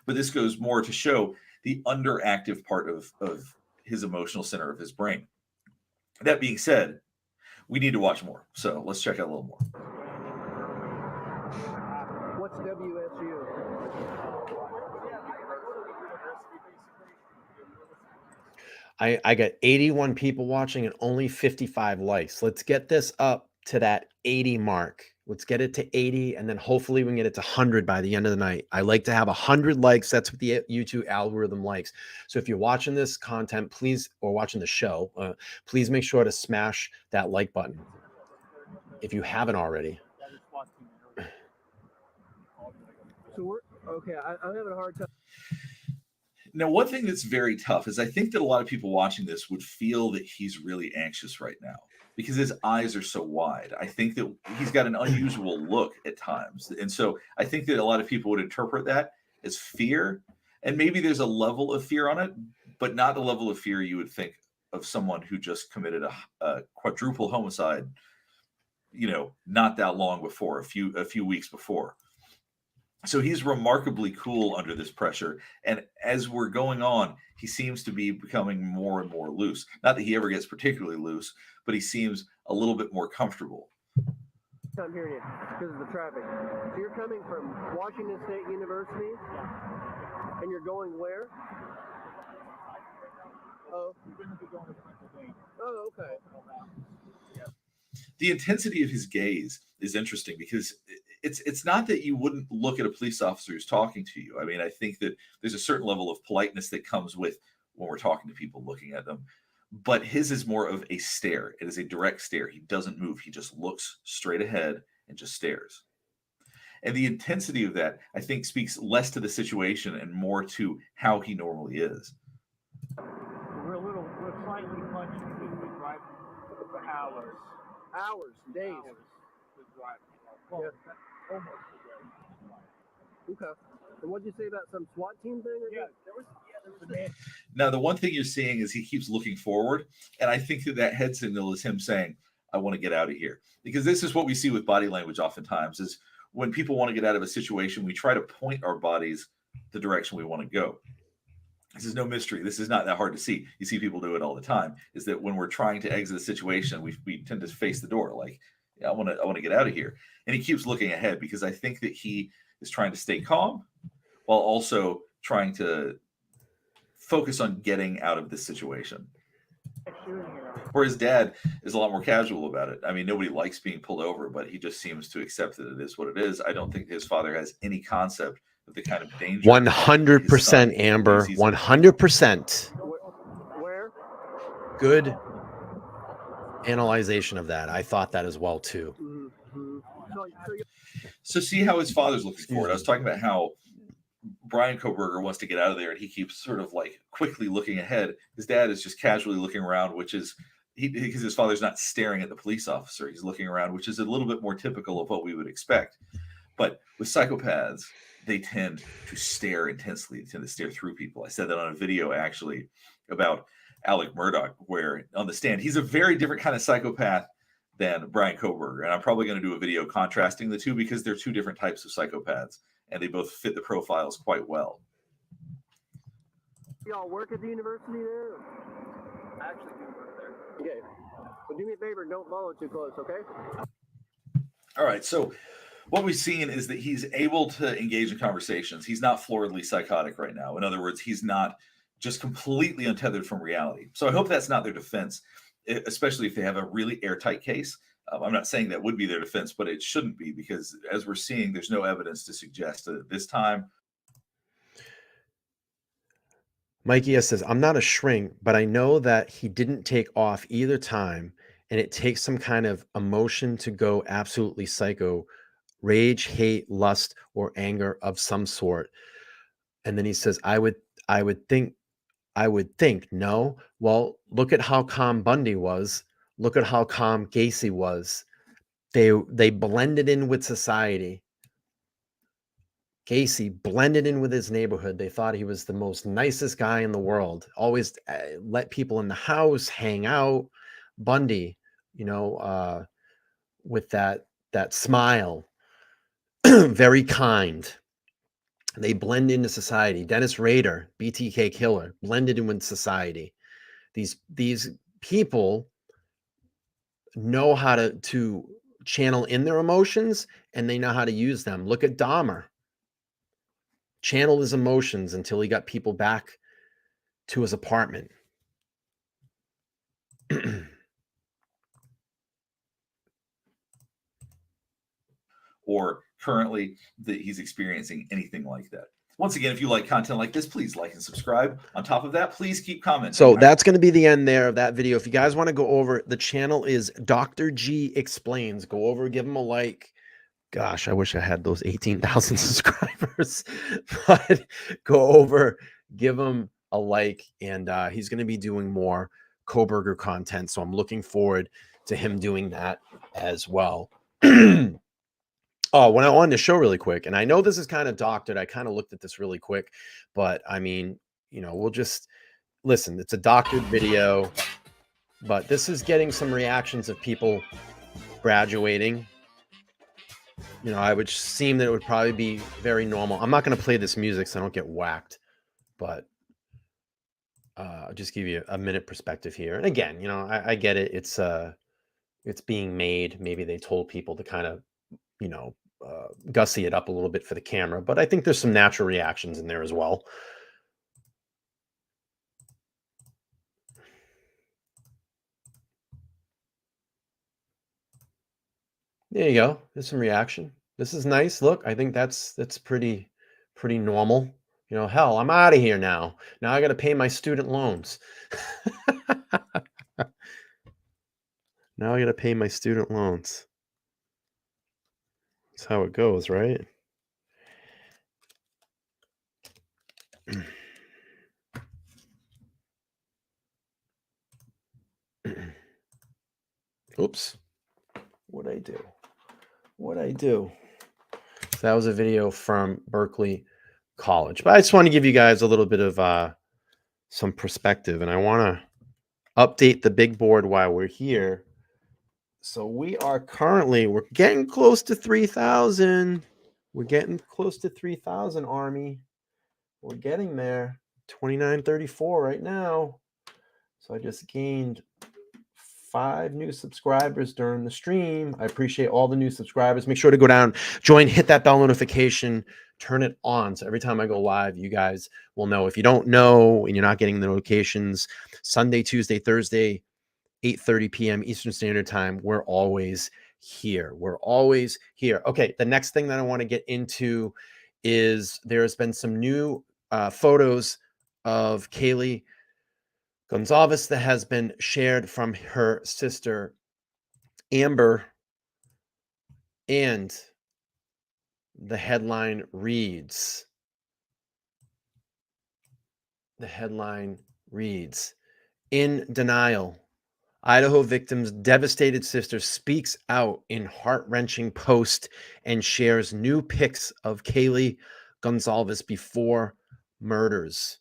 But this goes more to show the underactive part of his emotional center of his brain. That being said, we need to watch more. So let's check out a little more. What's WSU? I got 81 people watching and only 55 likes. Let's get this up to that 80 mark. Let's get it to 80, and then hopefully we can get it to 100 by the end of the night. I like to have 100 likes. That's what the YouTube algorithm likes. So if you're watching this content, please, or watching the show, please make sure to smash that like button if you haven't already. So okay. I'm having a hard time. Now, one thing that's very tough is I think that a lot of people watching this would feel that he's really anxious right now because his eyes are so wide. I think that he's got an unusual look at times. And so I think that a lot of people would interpret that as fear. And maybe there's a level of fear on it, but not the level of fear you would think of someone who just committed a quadruple homicide, not that long before, a few weeks before. So he's remarkably cool under this pressure. And as we're going on, he seems to be becoming more and more loose. Not that he ever gets particularly loose, but he seems a little bit more comfortable. I'm hearing you because of the traffic. So you're coming from Washington State University, and you're going where? Oh. Oh, okay. The intensity of his gaze is interesting because it's not that you wouldn't look at a police officer who's talking to you. I mean, I think that there's a certain level of politeness that comes with when we're talking to people, looking at them. But his is more of a stare. It is a direct stare. He doesn't move. He just looks straight ahead and just stares. And the intensity of that, I think, speaks less to the situation and more to how he normally is. We're slightly punchy because we drive for hours. Hours, days. To drive. Well, almost a day. Okay. And what'd you say about some SWAT team thing? Yeah, there was a man. Now, the one thing you're seeing is he keeps looking forward. And I think that head signal is him saying, I want to get out of here. Because this is what we see with body language oftentimes is when people want to get out of a situation, we try to point our bodies the direction we want to go. This is no mystery. This is not that hard to see. You see people do it all the time, is that when we're trying to exit a situation, we tend to face the door like, yeah, I want to get out of here. And he keeps looking ahead because I think that he is trying to stay calm while also trying to focus on getting out of this situation. Where his dad is a lot more casual about it. I mean, nobody likes being pulled over, but he just seems to accept that it is what it is. I don't think his father has any concept of the kind of danger. 100%, Amber. 100%. Where? Good analyzation of that. I thought that as well, too. Mm-hmm. So see how his father's looking forward. I was talking about how Bryan Kohberger wants to get out of there, and he keeps sort of like quickly looking ahead. His dad is just casually looking around, which is because his father's not staring at the police officer. He's looking around, which is a little bit more typical of what we would expect. But with psychopaths, they tend to stare intensely. They tend to stare through people. I said that on a video actually about Alec Murdaugh, where on the stand, he's a very different kind of psychopath than Bryan Kohberger. And I'm probably going to do a video contrasting the two because they're two different types of psychopaths and they both fit the profiles quite well. Y'all work at the university there? I actually do work there. Okay. Well, do me a favor, don't follow too close, okay? All right. So what we've seen is that he's able to engage in conversations. He's not floridly psychotic right now. In other words, he's not just completely untethered from reality. So I hope that's not their defense, especially if they have a really airtight case. I'm not saying that would be their defense, but it shouldn't be because as we're seeing, there's no evidence to suggest that at this time. Mikey S says, I'm not a shrink, but I know that he didn't take off either time, and it takes some kind of emotion to go absolutely psycho rage, hate, lust, or anger of some sort. And then he says, I would think, no. Well, look at how calm Bundy was. Look at how calm Gacy was. They blended in with society. Gacy blended in with his neighborhood. They thought he was the most nicest guy in the world. Always let people in the house, hang out. Bundy, with that smile, very kind. They blend into society. Dennis Rader, BTK killer, blended in with society. These people know how to channel in their emotions, and they know how to use them. Look at Dahmer. Channeled his emotions until he got people back to his apartment. Or currently that he's experiencing anything like that. Once again, if you like content like this, please like and subscribe. On top of that, please keep commenting. So that's going to be the end there of that video. If you guys want to go over, the channel is Dr. G Explains. Go over, give him a like. Gosh, I wish I had those 18,000 subscribers. But go over, give him a like, and he's going to be doing more Kohberger content. So I'm looking forward to him doing that as well. Oh, when I wanted to show really quick, and I know this is kind of doctored. I kind of looked at this really quick, but I mean, we'll just listen. It's a doctored video, but this is getting some reactions of people graduating. I would seem that it would probably be very normal. I'm not going to play this music so I don't get whacked, but I'll just give you a minute perspective here. And again, I get it. It's being made. Maybe they told people to kind of, gussy it up a little bit for the camera, but I think there's some natural reactions in there as well. There you go. There's some reaction. This is nice. Look, I think that's pretty normal. Hell, I'm out of here now. Now I got to pay my student loans. Now I got to pay my student loans. That's how it goes, right? Oops. What'd I do? So that was a video from Berkeley College. But I just want to give you guys a little bit of some perspective. And I want to update the big board while we're here. So we're getting close to 3,000. We're getting close to 3,000, Army. We're getting there. 2934 right now. So I just gained 5 new subscribers during the stream. I appreciate all the new subscribers. Make sure to go down, join, hit that bell notification, turn it on. So every time I go live, you guys will know. If you don't know and you're not getting the notifications, Sunday, Tuesday, Thursday, 8:30 p.m. Eastern Standard Time, we're always here. We're always here. Okay, the next thing that I want to get into is there's been some new photos of Kaylee Gonzalez that has been shared from her sister Amber, and the headline reads, "In denial, Idaho victim's devastated sister speaks out in heart-wrenching post and shares new pics of Kaylee Gonzalez before murders."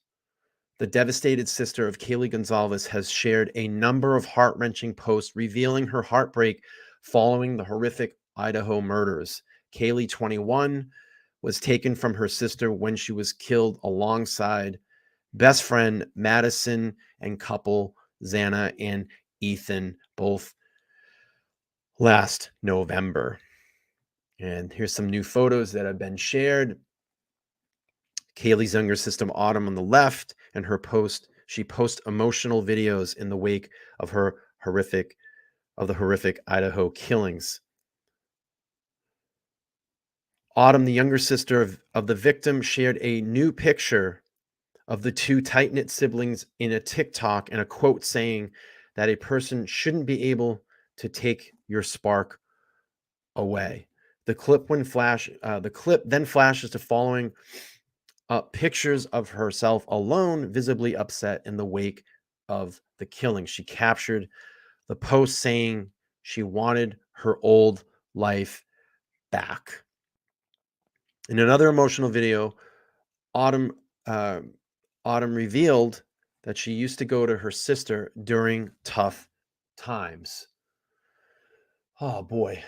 The devastated sister of Kaylee Gonzalez has shared a number of heart-wrenching posts revealing her heartbreak following the horrific Idaho murders. Kaylee, 21, was taken from her sister when she was killed alongside best friend Madison and couple Xana and Ethan, both last November. And here's some new photos that have been shared. Kaylee's younger sister Autumn on the left, and she posts emotional videos in the wake of the horrific Idaho killings. Autumn, the younger sister of the victim, shared a new picture of the two tight-knit siblings in a TikTok and a quote saying that a person shouldn't be able to take your spark away. The clip then flashes to following pictures of herself alone, visibly upset in the wake of the killing. She captured the post saying she wanted her old life back. In another emotional video, Autumn revealed that she used to go to her sister during tough times. Oh boy.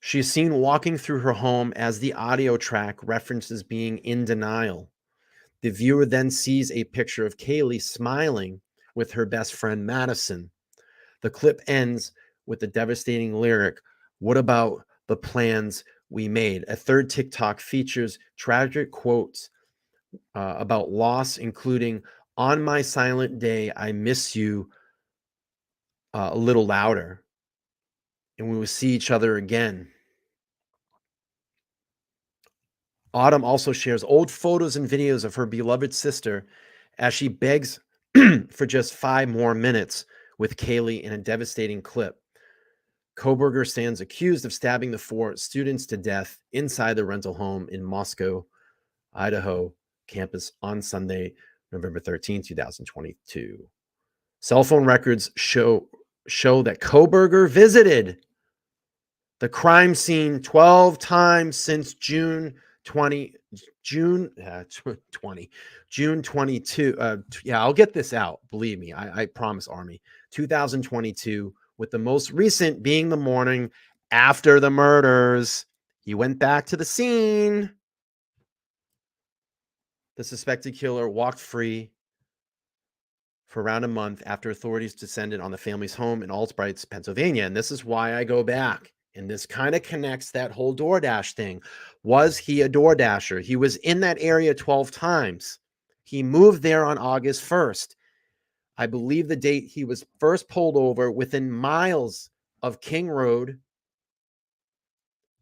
She is seen walking through her home as the audio track references being in denial. The viewer then sees a picture of Kaylee smiling with her best friend Madison. The clip ends with the devastating lyric, "What about the plans we made?" A third TikTok features tragic quotes about loss, including, "On my silent day, I miss you a little louder, and we will see each other again." Autumn also shares old photos and videos of her beloved sister as she begs for just 5 more minutes with Kaylee in a devastating clip. Kohberger stands accused of stabbing the 4 students to death inside the rental home in Moscow, Idaho campus on Sunday, November 13, 2022. Cell phone records show that Kohberger visited the crime scene 12 times since June 22. Yeah, I'll get this out. Believe me, I promise, Army. 2022, with the most recent being the morning after the murders. He went back to the scene. The suspected killer walked free for around a month after authorities descended on the family's home in Albrights, Pennsylvania. And this is why I go back. And this kind of connects that whole DoorDash thing. Was he a DoorDasher? He was in that area 12 times. He moved there on August 1st. I believe the date he was first pulled over within miles of King Road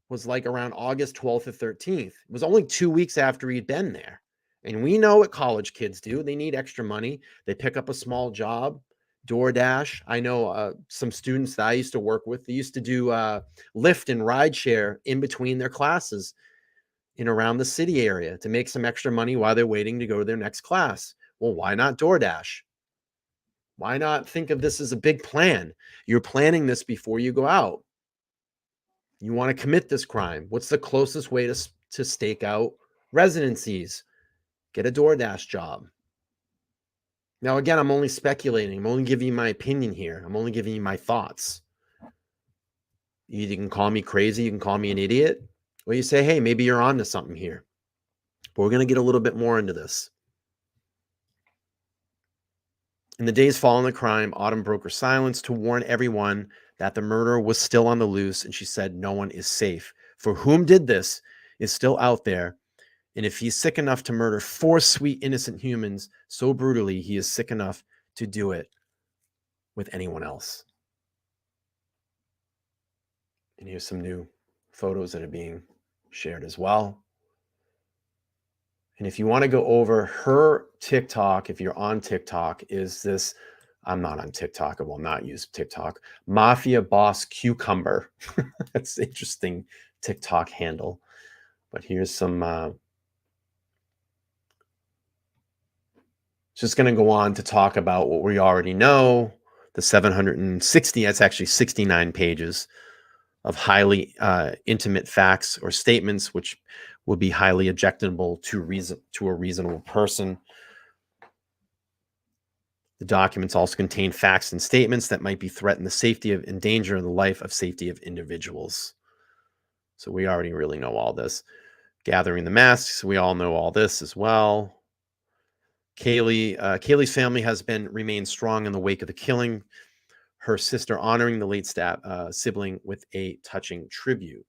was like around August 12th or 13th. It was only 2 weeks after he'd been there. And we know what college kids do. They need extra money. They pick up a small job, DoorDash. I know some students that I used to work with, they used to do Lyft and rideshare in between their classes in around the city area to make some extra money while they're waiting to go to their next class. Well, why not DoorDash? Why not think of this as a big plan? You're planning this before you go out. You want to commit this crime. What's the closest way to stake out residencies? Get a DoorDash job. Now, again, I'm only speculating. I'm only giving you my opinion here. I'm only giving you my thoughts. You can call me crazy. You can call me an idiot. Or you say, hey, maybe you're on to something here. But we're going to get a little bit more into this. In the days following the crime, Autumn broke her silence to warn everyone that the murderer was still on the loose, and she said no one is safe. For whom did this is still out there. And if he's sick enough to murder 4 sweet, innocent humans so brutally, he is sick enough to do it with anyone else. And here's some new photos that are being shared as well. And if you want to go over her TikTok, if you're on TikTok, is this, I'm not on TikTok, I will not use TikTok, Mafia Boss Cucumber. That's an interesting TikTok handle. But here's some... just going to go on to talk about what we already know, the 760, that's actually 69 pages of highly intimate facts or statements, which will be highly objectionable to a reasonable person. The documents also contain facts and statements that might be threaten the safety of, endanger the life of safety of individuals. So we already really know all this. Gathering the masks, we all know all this as well. Kaylee's family has remained strong in the wake of the killing. Her sister honoring the late sibling with a touching tribute.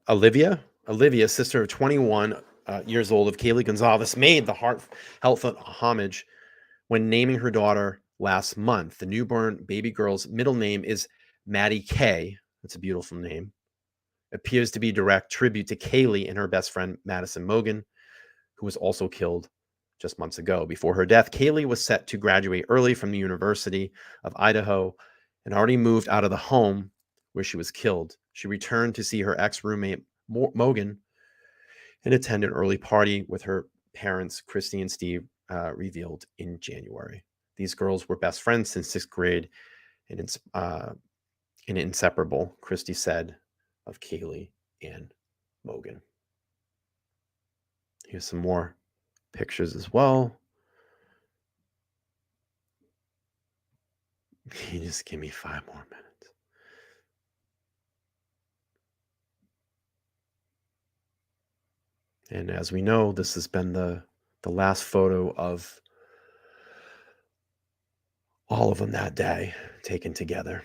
Olivia, sister of 21 years old of Kaylee Gonzalez, made the heartfelt homage when naming her daughter last month. The newborn baby girl's middle name is Maddie Kay. That's a beautiful name. Appears to be direct tribute to Kaylee and her best friend, Madison Mogan, who was also killed just months ago. Before her death, Kaylee was set to graduate early from the University of Idaho and already moved out of the home where she was killed. She returned to see her ex-roommate, Mogan, and attend an early party with her parents, Christy and Steve, revealed in January. These girls were best friends since 6th grade and inseparable, Christy said of Kaylee and Mogan. Here's some more pictures as well. You just give me 5 more minutes. And as we know, this has been the last photo of all of them that day taken together.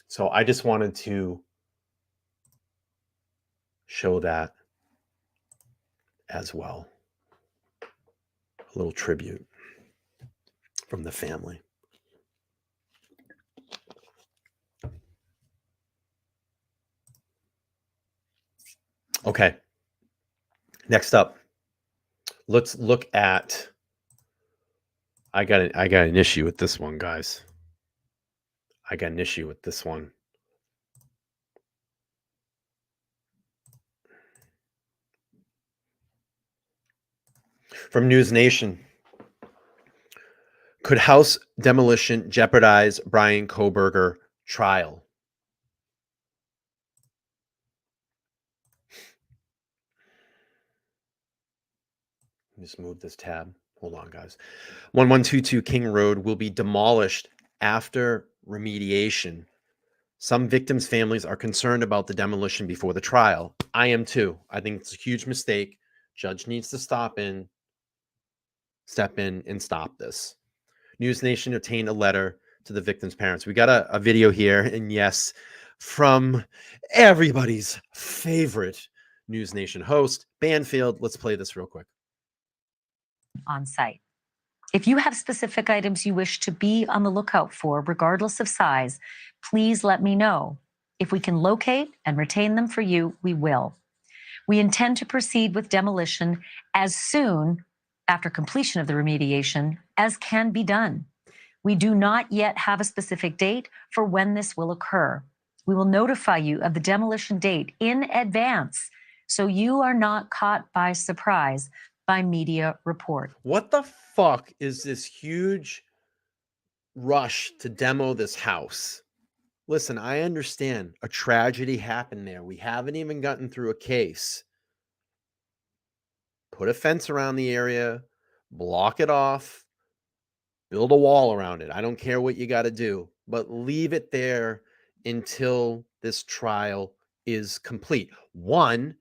So I just wanted to show that as well. A little tribute from the family. Okay. Next up, let's look at. I got an issue with this one, guys. I got an issue with this one. From News Nation. Could house demolition jeopardize Bryan Kohberger trial? Just move this tab. Hold on, guys. 1122 King Road will be demolished after remediation. Some victims' families are concerned about the demolition before the trial. I am too. I think it's a huge mistake. Judge needs to step in and stop this. News Nation obtained a letter to the victims' parents. We got a video here, and yes, from everybody's favorite News Nation host, Banfield. Let's play this real quick. On site. If you have specific items you wish to be on the lookout for, regardless of size, please let me know. If we can locate and retain them for you, we will. We intend to proceed with demolition as soon after completion of the remediation as can be done. We do not yet have a specific date for when this will occur. We will notify you of the demolition date in advance so you are not caught by surprise by media report. What the fuck is this huge rush to demo this house? Listen, I understand a tragedy happened there. We haven't even gotten through a case. Put a fence around the area, block it off, build a wall around it. I don't care what you got to do, but leave it there until this trial is complete. One,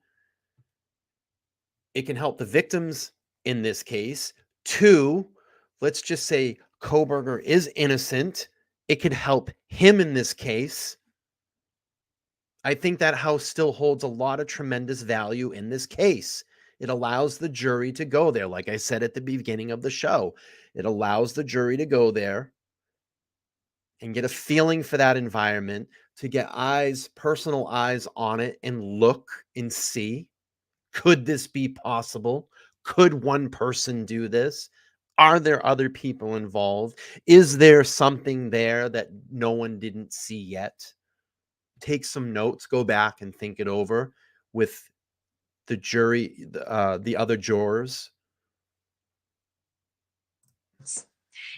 it can help the victims in this case. Two, let's just say Kohberger is innocent. It could help him in this case. I think that house still holds a lot of tremendous value in this case. It allows the jury to go there. Like I said at the beginning of the show, it allows the jury to go there and get a feeling for that environment, to get personal eyes on it and look and see. Could this be possible? Could one person do this? Are there other people involved? Is there something there that no one didn't see yet? Take some notes, go back and think it over with the jury, the other jurors.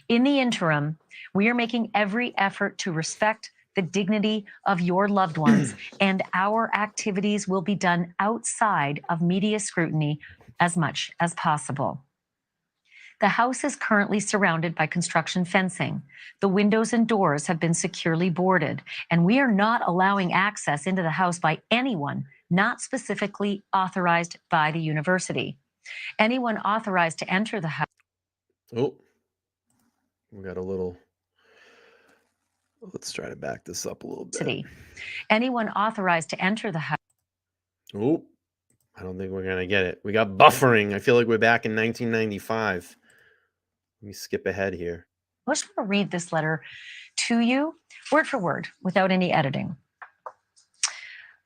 In the interim, we are making every effort to respect the dignity of your loved ones, and our activities will be done outside of media scrutiny as much as possible. The house is currently surrounded by construction fencing. The windows and doors have been securely boarded, and we are not allowing access into the house by anyone not specifically authorized by the university. Anyone authorized to enter the house. Oh, we got a little. Let's try to back this up a little bit. Anyone authorized to enter the house. Oh, I don't think we're going to get it. We got buffering. I feel like we're back in 1995. Let me skip ahead here. I just want to read this letter to you, word for word, without any editing.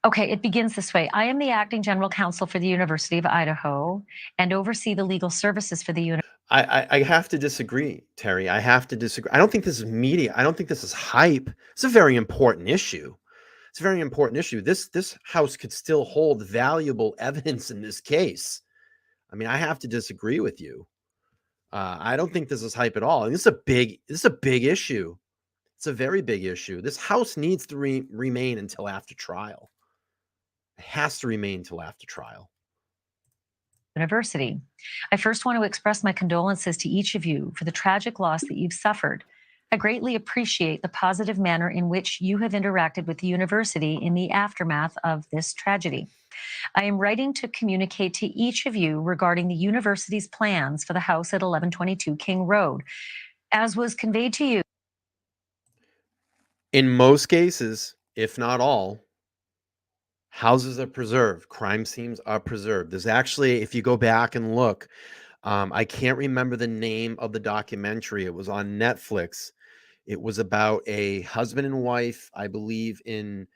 Okay, it begins this way. I am the acting general counsel for the University of Idaho and oversee the legal services for the university. I have to disagree, Terry. I have to disagree. I don't think this is media. I don't think this is hype. It's a very important issue. It's a very important issue. This house could still hold valuable evidence in this case. I mean, I have to disagree with you. I don't think this is hype at all. And this is a big issue. It's a very big issue. This house needs to remain until after trial. It has to remain until after trial. University. I first want to express my condolences to each of you for the tragic loss that you've suffered. I greatly appreciate the positive manner in which you have interacted with the university in the aftermath of this tragedy. I am writing to communicate to each of you regarding the university's plans for the house at 1122 King Road. As was conveyed to you, In most cases, if not all, houses are preserved. Crime scenes are preserved. There's actually, if you go back and look, I can't remember the name of the documentary. It was on Netflix. It was about a husband and wife, I believe, in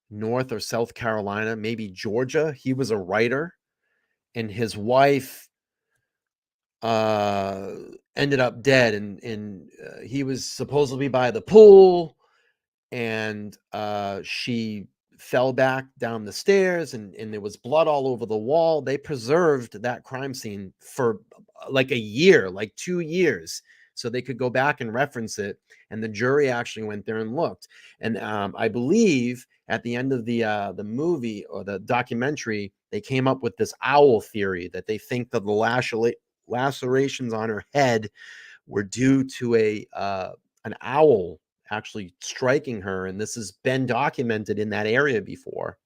North or South Carolina, maybe Georgia. He was a writer, and his wife ended up dead, and he was supposedly by the pool, and she fell back down the stairs, and there was blood all over the wall. They preserved that crime scene for like a year, like 2 years, so they could go back and reference it. And the jury actually went there and looked. And I believe at the end of the movie or the documentary, they came up with this owl theory that they think that the lacerations on her head were due to an owl actually striking her, and this has been documented in that area before.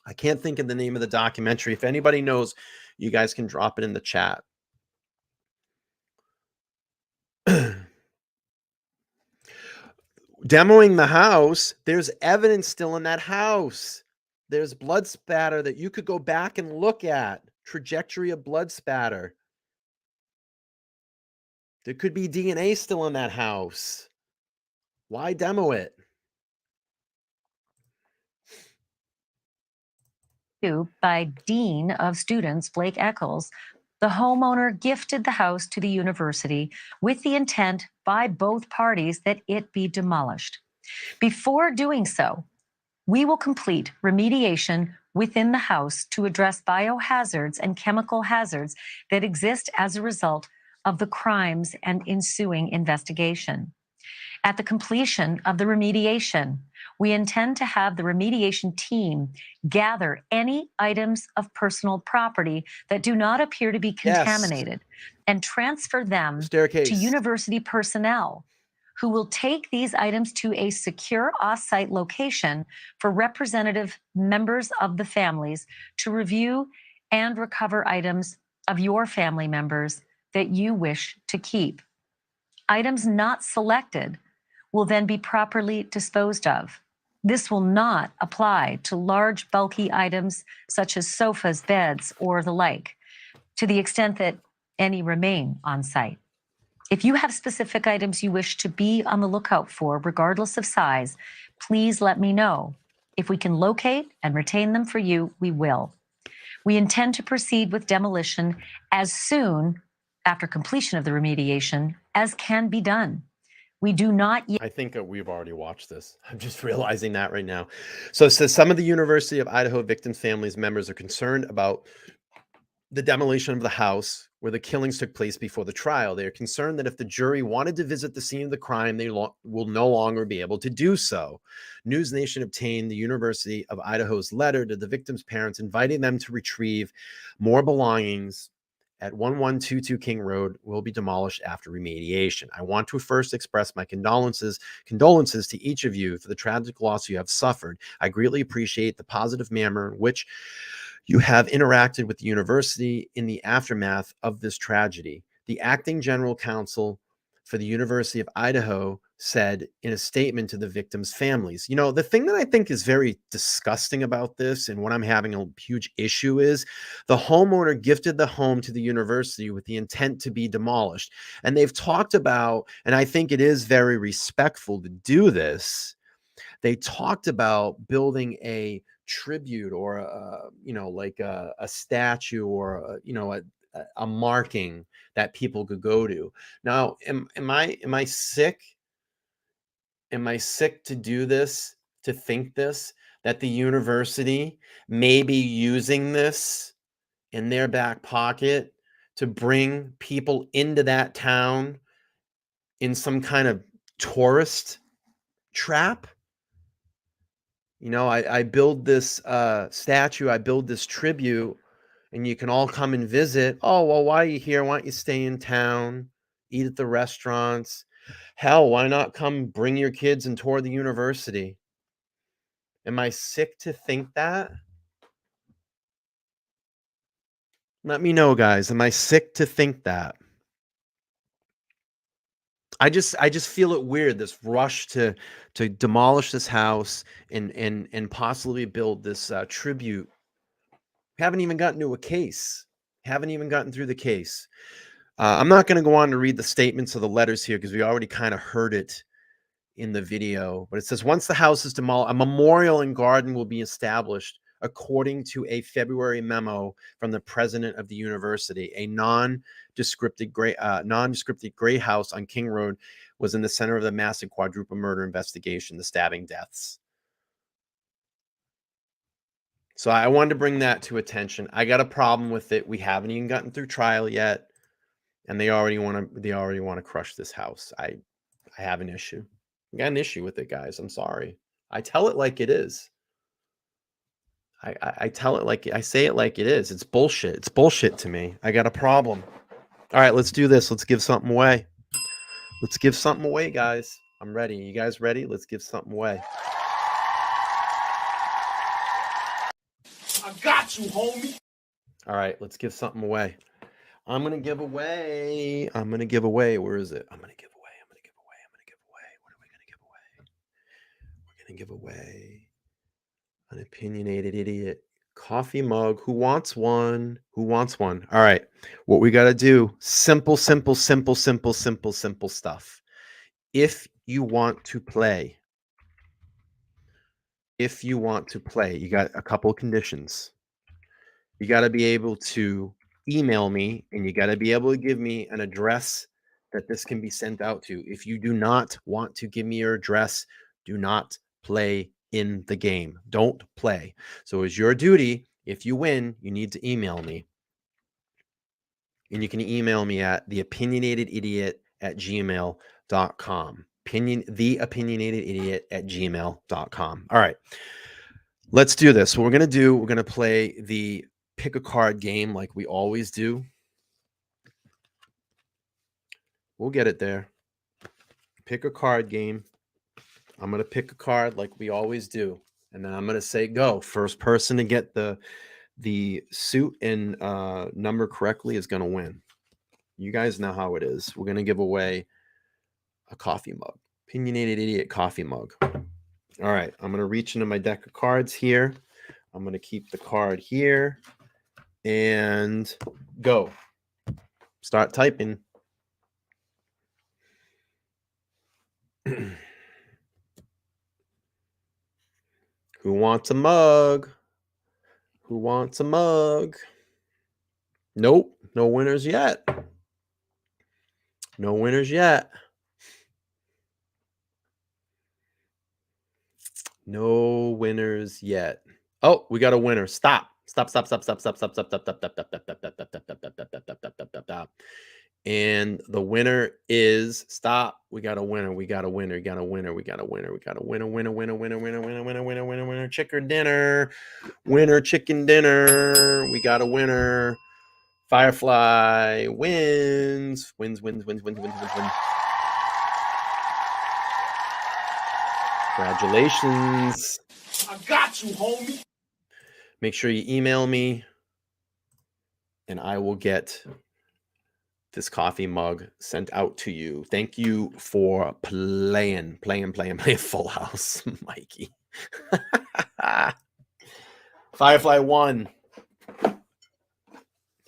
I can't think of the name of the documentary. If anybody knows, you guys can drop it in the chat. Demoing the house, there's evidence still in that house. There's blood spatter that you could go back and look at. Trajectory of blood spatter. There could be DNA still in that house. Why demo it? by Dean of Students Blake Eccles, the homeowner gifted the house to the university with the intent by both parties that it be demolished. Before doing so, we will complete remediation within the house to address biohazards and chemical hazards that exist as a result of the crimes and ensuing investigation. At the completion of the remediation, we intend to have the remediation team gather any items of personal property that do not appear to be contaminated and transfer them to university personnel who will take these items to a secure off-site location for representative members of the families to review and recover items of your family members that you wish to keep. Items not selected will then be properly disposed of. This will not apply to large, bulky items such as sofas, beds, or the like, to the extent that any remain on site. If you have specific items you wish to be on the lookout for, regardless of size, please let me know. If we can locate and retain them for you, we will. We intend to proceed with demolition as soon after completion of the remediation as can be done. We do not yet. I think we've already watched this. I'm just realizing that right now. So it says some of the University of Idaho victims' families members are concerned about the demolition of the house where the killings took place before the trial. They are concerned that if the jury wanted to visit the scene of the crime, they will no longer be able to do so. News Nation obtained the University of Idaho's letter to the victims' parents, inviting them to retrieve more belongings at 1122 King Road will be demolished after remediation. I want to first express my condolences to each of you for the tragic loss you have suffered. I greatly appreciate the positive manner in which you have interacted with the university in the aftermath of this tragedy. The acting general counsel for the University of Idaho said in a statement to the victims' families. You know, the thing that I think is very disgusting about this, and what I'm having a huge issue is, the homeowner gifted the home to the university with the intent to be demolished. And they've talked about, and I think it is very respectful to do this, they talked about building a tribute or like a statue or a marking that people could go to. Now, am I sick? Am I sick to do this, to think this, that the university may be using this in their back pocket to bring people into that town in some kind of tourist trap? I build this statue, I build this tribute, and you can all come and visit. Oh, well, why are you here? Why don't you stay in town, eat at the restaurants? Hell, why not come bring your kids and tour the university? Am I sick to think that? Let me know, guys. Am I sick to think that? I just feel it weird, this rush to demolish this house and possibly build this tribute. Haven't even gotten to a case. Haven't even gotten through the case. I'm not going to go on to read the statements of the letters here because we already kind of heard it in the video. But it says, once the house is demolished, a memorial and garden will be established according to a February memo from the president of the university. A nondescripted gray house on King Road was in the center of the massive quadruple murder investigation, the stabbing deaths. So I wanted to bring that to attention. I got a problem with it. We haven't even gotten through trial yet, and they already want to crush this house. I have an issue. I got an issue with it, guys. I'm sorry. I tell it like it is. I tell it like I say it like it is. It's bullshit. It's bullshit to me. I got a problem. All right, let's do this. Let's give something away. Let's give something away, guys. I'm ready. You guys ready? Let's give something away. I got you, homie. All right, let's give something away. I'm gonna give away. Where is it? I'm gonna give away. What are we gonna give away? We're gonna give away an opinionated idiot coffee mug. Who wants one? Who wants one? All right. What we gotta do? Simple stuff. If you want to play, you got a couple of conditions. You got to be able to email me, and you got to be able to give me an address that this can be sent out to. If you do not want to give me your address, do not play in the game. Don't play. So it's your duty. If you win, you need to email me. And you can email me at theopinionatedidiot@gmail.com. theopinionatedidiot@gmail.com. All right. Let's do this. What we're going to play the pick a card game like we always do. We'll get it there. Pick a card game. I'm going to pick a card like we always do. And then I'm going to say go. First person to get the suit and number correctly is going to win. You guys know how it is. We're going to give away a coffee mug. Opinionated Idiot coffee mug. All right. I'm going to reach into my deck of cards here. I'm going to keep the card here. And go. Start typing. Who wants a mug? Who wants a mug? Nope. No winners yet. No winners yet. No winners yet. Oh, we got a winner. Stop. And the winner is stop. We got a winner. Winner, chicken dinner. Winner, chicken dinner. We got a winner. Firefly wins. Wins. Congratulations. I got you, homie. Make sure you email me and I will get this coffee mug sent out to you. Thank you for playing Full House, Mikey. Firefly won. I'm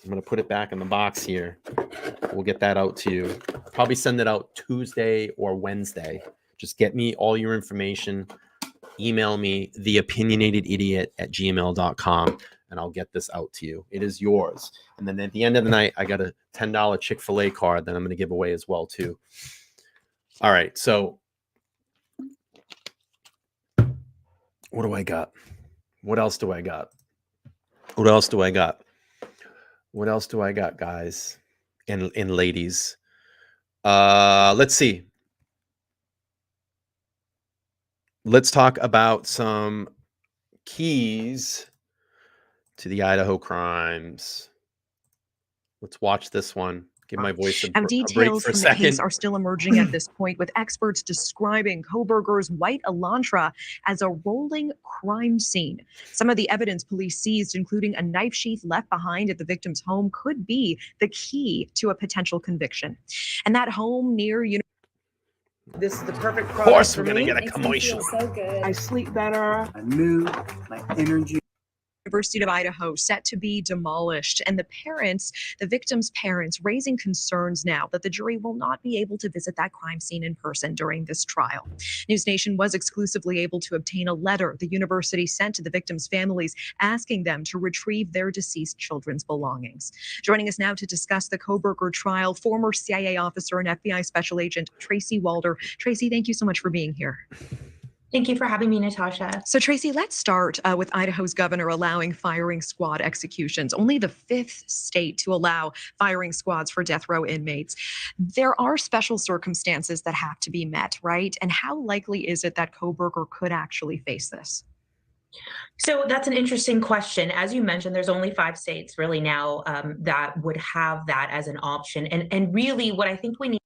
going to put it back in the box here. We'll get that out to you. Probably send it out Tuesday or Wednesday. Just get me all your information email me theopinionatedidiot@gmail.com, and I'll get this out to you. It is yours. And then at the end of the night, I got a $10 Chick-fil-A card that I'm going to give away as well too. All right, so what do I got? What else do I got? What else do I got? What else do I got, guys and ladies? Let's see. Let's talk about some keys to the Idaho crimes. Let's watch this one. Give my voice a Now, break details for a from the case second. are still emerging at this point, with experts describing Kohberger's white Elantra as a rolling crime scene. Some of the evidence police seized, including a knife sheath left behind at the victim's home, could be the key to a potential conviction. And that home near This is the perfect Of product course, for we're gonna me. get a Makes me feel commercial. so good. I sleep better, my mood, my energy. University of Idaho set to be demolished, and the victim's parents, raising concerns now that the jury will not be able to visit that crime scene in person during this trial. News Nation was exclusively able to obtain a letter the university sent to the victims' families asking them to retrieve their deceased children's belongings. Joining us now to discuss the Kohberger trial, former CIA officer and FBI Special Agent Tracy Walder. Tracy, thank you so much for being here. Thank you for having me, Natasha. So, Tracy, let's start with Idaho's governor allowing firing squad executions, only the 5th state to allow firing squads for death row inmates. There are special circumstances that have to be met, right? And how likely is it that Kohberger could actually face this? So that's an interesting question. As you mentioned, there's only 5 states really now that would have that as an option. And really what I think we need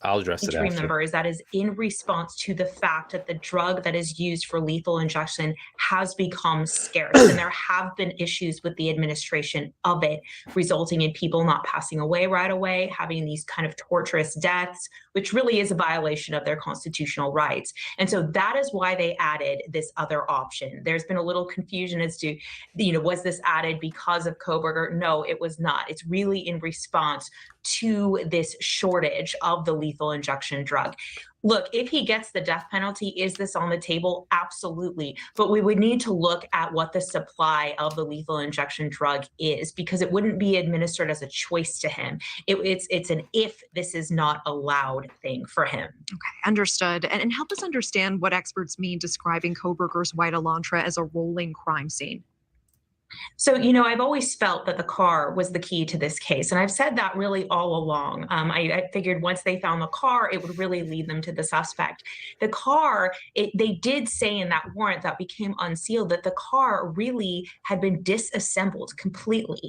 I'll address it to after. remember is that is in response to the fact that the drug that is used for lethal injection has become scarce, and there have been issues with the administration of it, resulting in people not passing away right away, having these kind of torturous deaths, which really is a violation of their constitutional rights. And so that is why they added this other option. There's been a little confusion as to, was this added because of Kohberger? No, it was not. It's really in response to this shortage of the lethal injection drug. Look, if he gets the death penalty, is this on the table? Absolutely. But we would need to look at what the supply of the lethal injection drug is, because it wouldn't be administered as a choice to him. It's an if this is not allowed thing for him. Okay, understood. And help us understand what experts mean describing Kohberger's white Elantra as a rolling crime scene. So, I've always felt that the car was the key to this case. And I've said that really all along. I figured once they found the car, it would really lead them to the suspect. The car, they did say in that warrant that became unsealed that the car really had been disassembled completely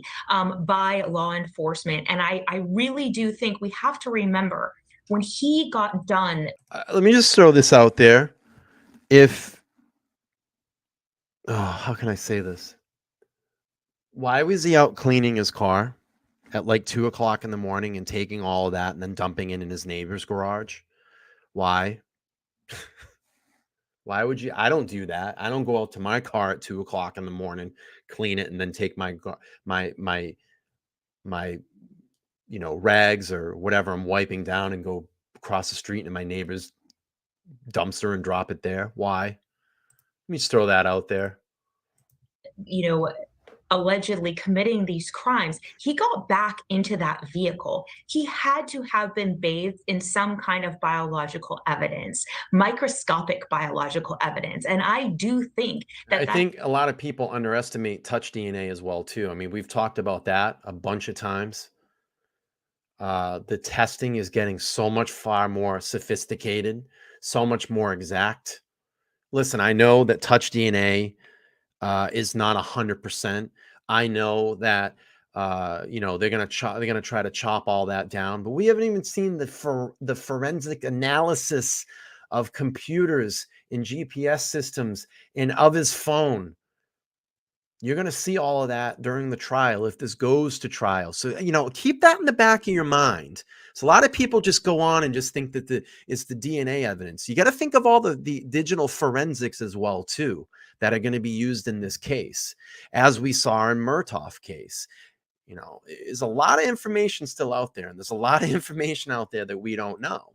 by law enforcement. And I really do think we have to remember when he got done. Let me just throw this out there. How can I say this? Why was he out cleaning his car at like 2 o'clock in the morning and taking all of that and then dumping it in his neighbor's garage? Why? Why would you? I don't do that. I don't go out to my car at 2 o'clock in the morning, clean it, and then take my rags or whatever I'm wiping down and go across the street in my neighbor's dumpster and drop it there. Why? Let me just throw that out there. Allegedly committing these crimes, he got back into that vehicle. He had to have been bathed in some kind of biological evidence, microscopic biological evidence. And I do think that I think a lot of people underestimate touch DNA as well, too. I mean, we've talked about that a bunch of times. The testing is getting so much far more sophisticated, so much more exact. Listen, I know that touch DNA is not 100%. I know that they're gonna try to chop all that down, but we haven't even seen the forensic analysis of computers and GPS systems and of his phone. You're gonna see all of that during the trial if this goes to trial. So keep that in the back of your mind. So a lot of people just go on and just think that it's the DNA evidence. You got to think of all the digital forensics as well too that are going to be used in this case, as we saw in Murtaugh case. There's a lot of information still out there, and there's a lot of information out there that we don't know.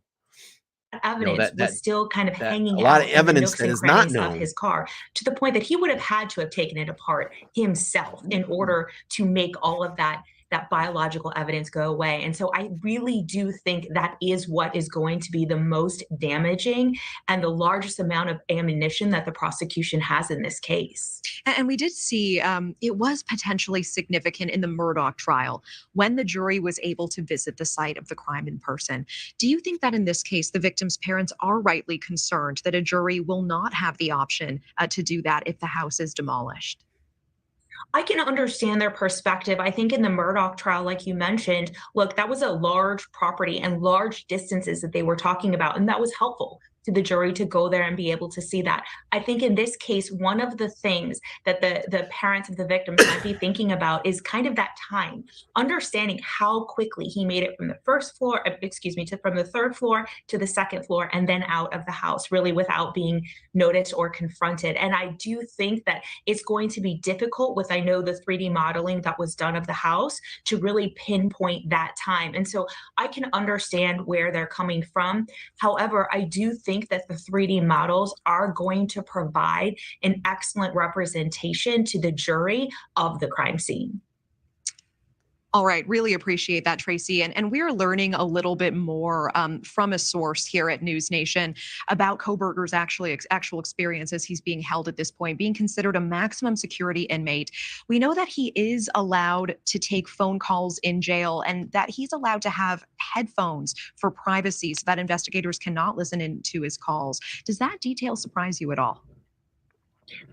evidence was still kind of that hanging a lot out of in the evidence nooks that and is not crannies of known. his car, to the point that he would have had to have taken it apart himself in order to make all of that biological evidence go away. And so I really do think that is what is going to be the most damaging and the largest amount of ammunition that the prosecution has in this case. And we did see it was potentially significant in the Murdaugh trial when the jury was able to visit the site of the crime in person. Do you think that in this case, the victim's parents are rightly concerned that a jury will not have the option to do that if the house is demolished? I can understand their perspective. I think in the Murdaugh trial, like you mentioned, look, that was a large property and large distances that they were talking about, and that was helpful to the jury to go there and be able to see that. I think in this case, one of the things that the parents of the victims might be thinking about is kind of that time, understanding how quickly he made it from the from the third floor to the second floor and then out of the house, really without being noticed or confronted. And I do think that it's going to be difficult with, I know, the 3D modeling that was done of the house to really pinpoint that time. And so I can understand where they're coming from. However, I do think that the 3D models are going to provide an excellent representation to the jury of the crime scene. All right, really appreciate that, Tracy. And we're learning a little bit more from a source here at News Nation about Kohberger's actual experience as he's being held at this point, being considered a maximum security inmate. We know that he is allowed to take phone calls in jail and that he's allowed to have headphones for privacy so that investigators cannot listen into his calls. Does that detail surprise you at all?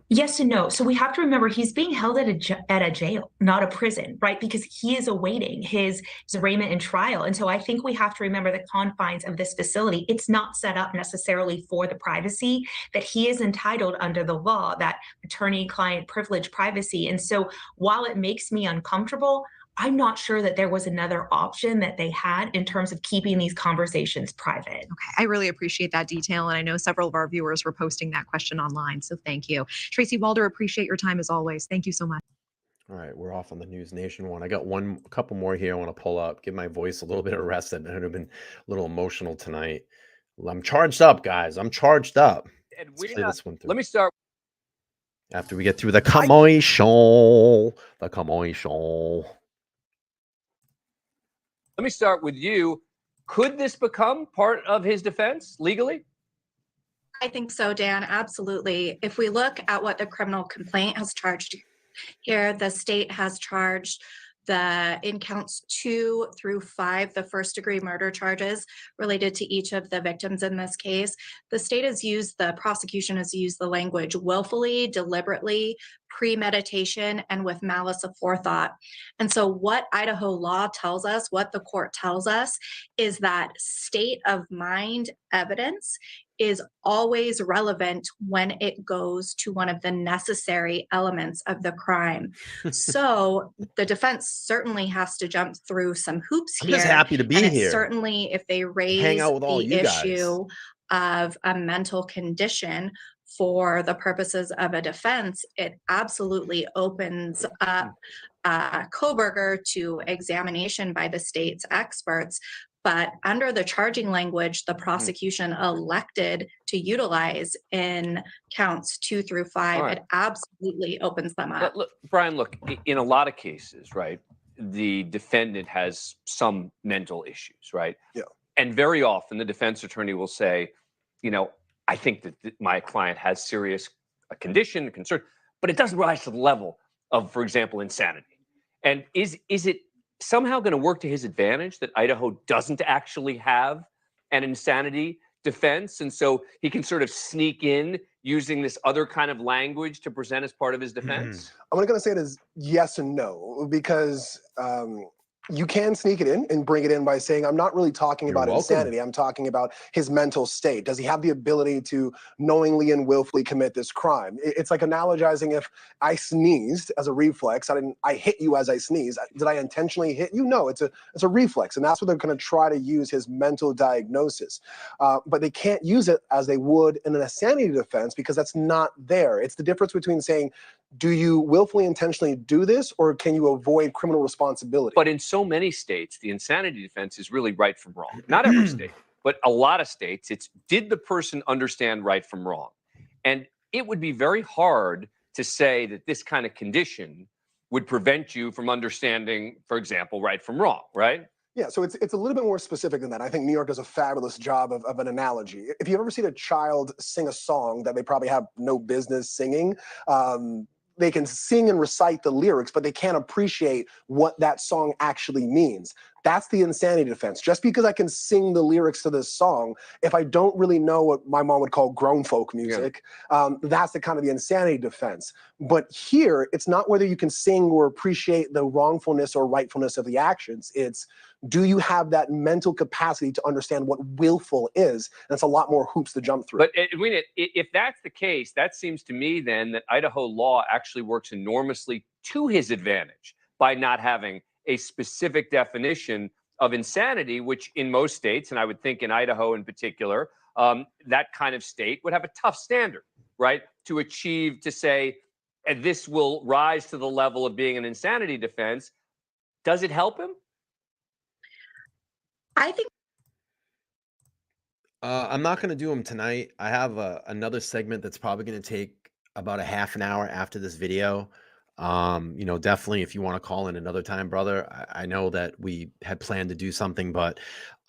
Yes and no. So we have to remember he's being held at a jail, not a prison, right? Because he is awaiting his arraignment and trial. And so I think we have to remember the confines of this facility. It's not set up necessarily for the privacy that he is entitled under the law, that attorney-client privilege privacy. And so while it makes me uncomfortable, I'm not sure that there was another option that they had in terms of keeping these conversations private. Okay, I really appreciate that detail. And I know several of our viewers were posting that question online. So thank you. Tracy Walder, appreciate your time as always. Thank you so much. All right, we're off on the News Nation one. I got a couple more here I want to pull up, give my voice a little bit of rest. I've been a little emotional tonight. I'm charged up, guys. I'm charged up. And Let's play this one through. let me start. After we get through the commotion. Let me start with you. Could this become part of his defense legally? I think so, Dan. Absolutely. If we look at what the criminal complaint has charged here, the state has charged in counts 2 through 5, the first-degree murder charges related to each of the victims in this case. The prosecution has used the language willfully, deliberately, premeditation, and with malice aforethought. And so what Idaho law tells us, what the court tells us, is that state of mind evidence is always relevant when it goes to one of the necessary elements of the crime. So the defense certainly has to jump through some hoops here. I'm just happy to be and here. Certainly, if they raise Hang out with all the you guys. issue of a mental condition for the purposes of a defense, it absolutely opens up Kohberger to examination by the state's experts. But under the charging language, the prosecution elected to utilize in counts 2 through 5, right. It absolutely opens them up. Look, Brian, in a lot of cases, right, the defendant has some mental issues, right? Yeah. And very often the defense attorney will say, I think that my client has serious condition, concern, but it doesn't rise to the level of, for example, insanity. And is it somehow going to work to his advantage that Idaho doesn't actually have an insanity defense, and so he can sort of sneak in using this other kind of language to present as part of his defense? I'm going to say it as yes and no, because you can sneak it in and bring it in by saying, I'm not really talking about insanity. I'm talking about his mental state. Does he have the ability to knowingly and willfully commit this crime? It's like analogizing if I sneezed as a reflex. I hit you as I sneeze. Did I intentionally hit you? No, it's a reflex. And that's what they're going to try to use his mental diagnosis. But they can't use it as they would in an insanity defense because that's not there. It's the difference between saying, do you willfully intentionally do this, or can you avoid criminal responsibility? But in so many states, the insanity defense is really right from wrong. Not every state, but a lot of states, it's did the person understand right from wrong? And it would be very hard to say that this kind of condition would prevent you from understanding, for example, right from wrong, right? Yeah, so it's a little bit more specific than that. I think New York does a fabulous job of an analogy. If you've ever seen a child sing a song that they probably have no business singing, they can sing and recite the lyrics, but they can't appreciate what that song actually means. That's the insanity defense. Just because I can sing the lyrics to this song, if I don't really know what my mom would call grown folk music, that's the kind of the insanity defense. But here, it's not whether you can sing or appreciate the wrongfulness or rightfulness of the actions. It's, do you have that mental capacity to understand what willful is? That's a lot more hoops to jump through. But if that's the case, that seems to me then that Idaho law actually works enormously to his advantage by not having a specific definition of insanity, which in most states, and I would think in Idaho in particular, that kind of state would have a tough standard, right? To achieve, to say, this will rise to the level of being an insanity defense. Does it help him? I think I'm not going to do them tonight. I have another segment that's probably going to take about a half an hour after this video. Definitely if you want to call in another time, brother. I know that we had planned to do something, but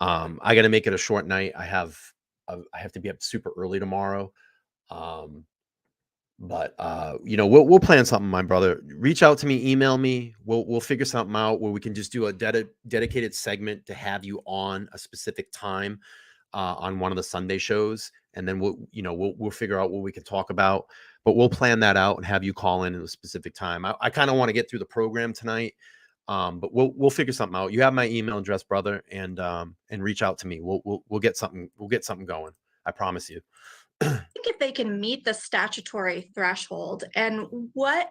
I got to make it a short night. I have to be up super early tomorrow. We'll plan something, my brother. Reach out to me, email me. We'll figure something out where we can just do a dedicated segment to have you on a specific time on one of the Sunday shows, and then we'll figure out what we can talk about. But we'll plan that out and have you call in at a specific time. I kind of want to get through the program tonight, but we'll figure something out. You have my email address, brother, and reach out to me. We'll get something going. I promise you. I think if they can meet the statutory threshold, and what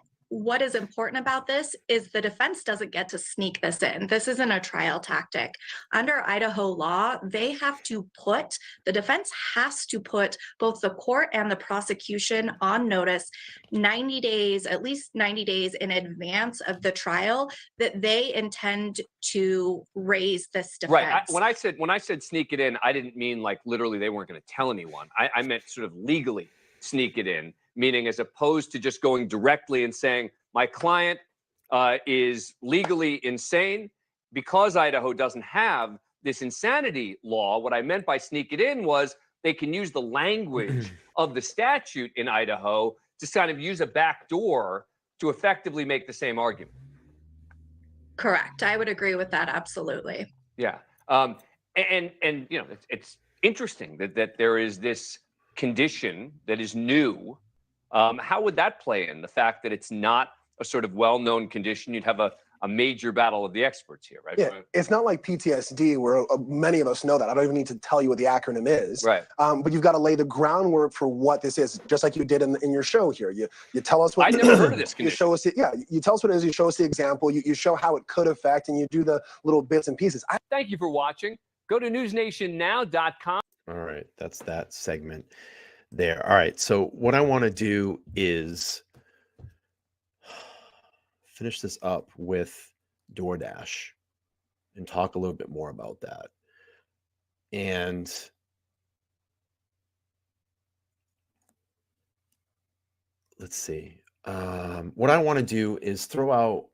is important about this is the defense doesn't get to sneak this in. This isn't a trial tactic. Under Idaho law, the defense has to put both the court and the prosecution on notice 90 days, at least 90 days in advance of the trial, that they intend to raise this defense. Right. When I said sneak it in, I didn't mean like literally they weren't going to tell anyone. I meant sort of legally sneak it in, meaning as opposed to just going directly and saying, my client is legally insane. Because Idaho doesn't have this insanity law, what I meant by sneak it in was they can use the language of the statute in Idaho to kind of use a back door to effectively make the same argument. Correct. I would agree with that. Absolutely. Yeah. It's interesting that there is this condition that is new. How would that play in the fact that it's not a sort of well-known condition? You'd have a major battle of the experts here, right? Yeah, it's not like PTSD where many of us know that. I don't even need to tell you what the acronym is. Right. But you've got to lay the groundwork for what this is, just like you did in your show here. You tell us what. I never heard of this condition. You show us it. Yeah, you tell us what it is. You show us the example. You show how it could affect, and you do the little bits and pieces. Thank you for watching. Go to newsnationnow.com. All right, that's that segment there. All right, so what I want to do is finish this up with DoorDash and talk a little bit more about that. And let's see. What I want to do is throw out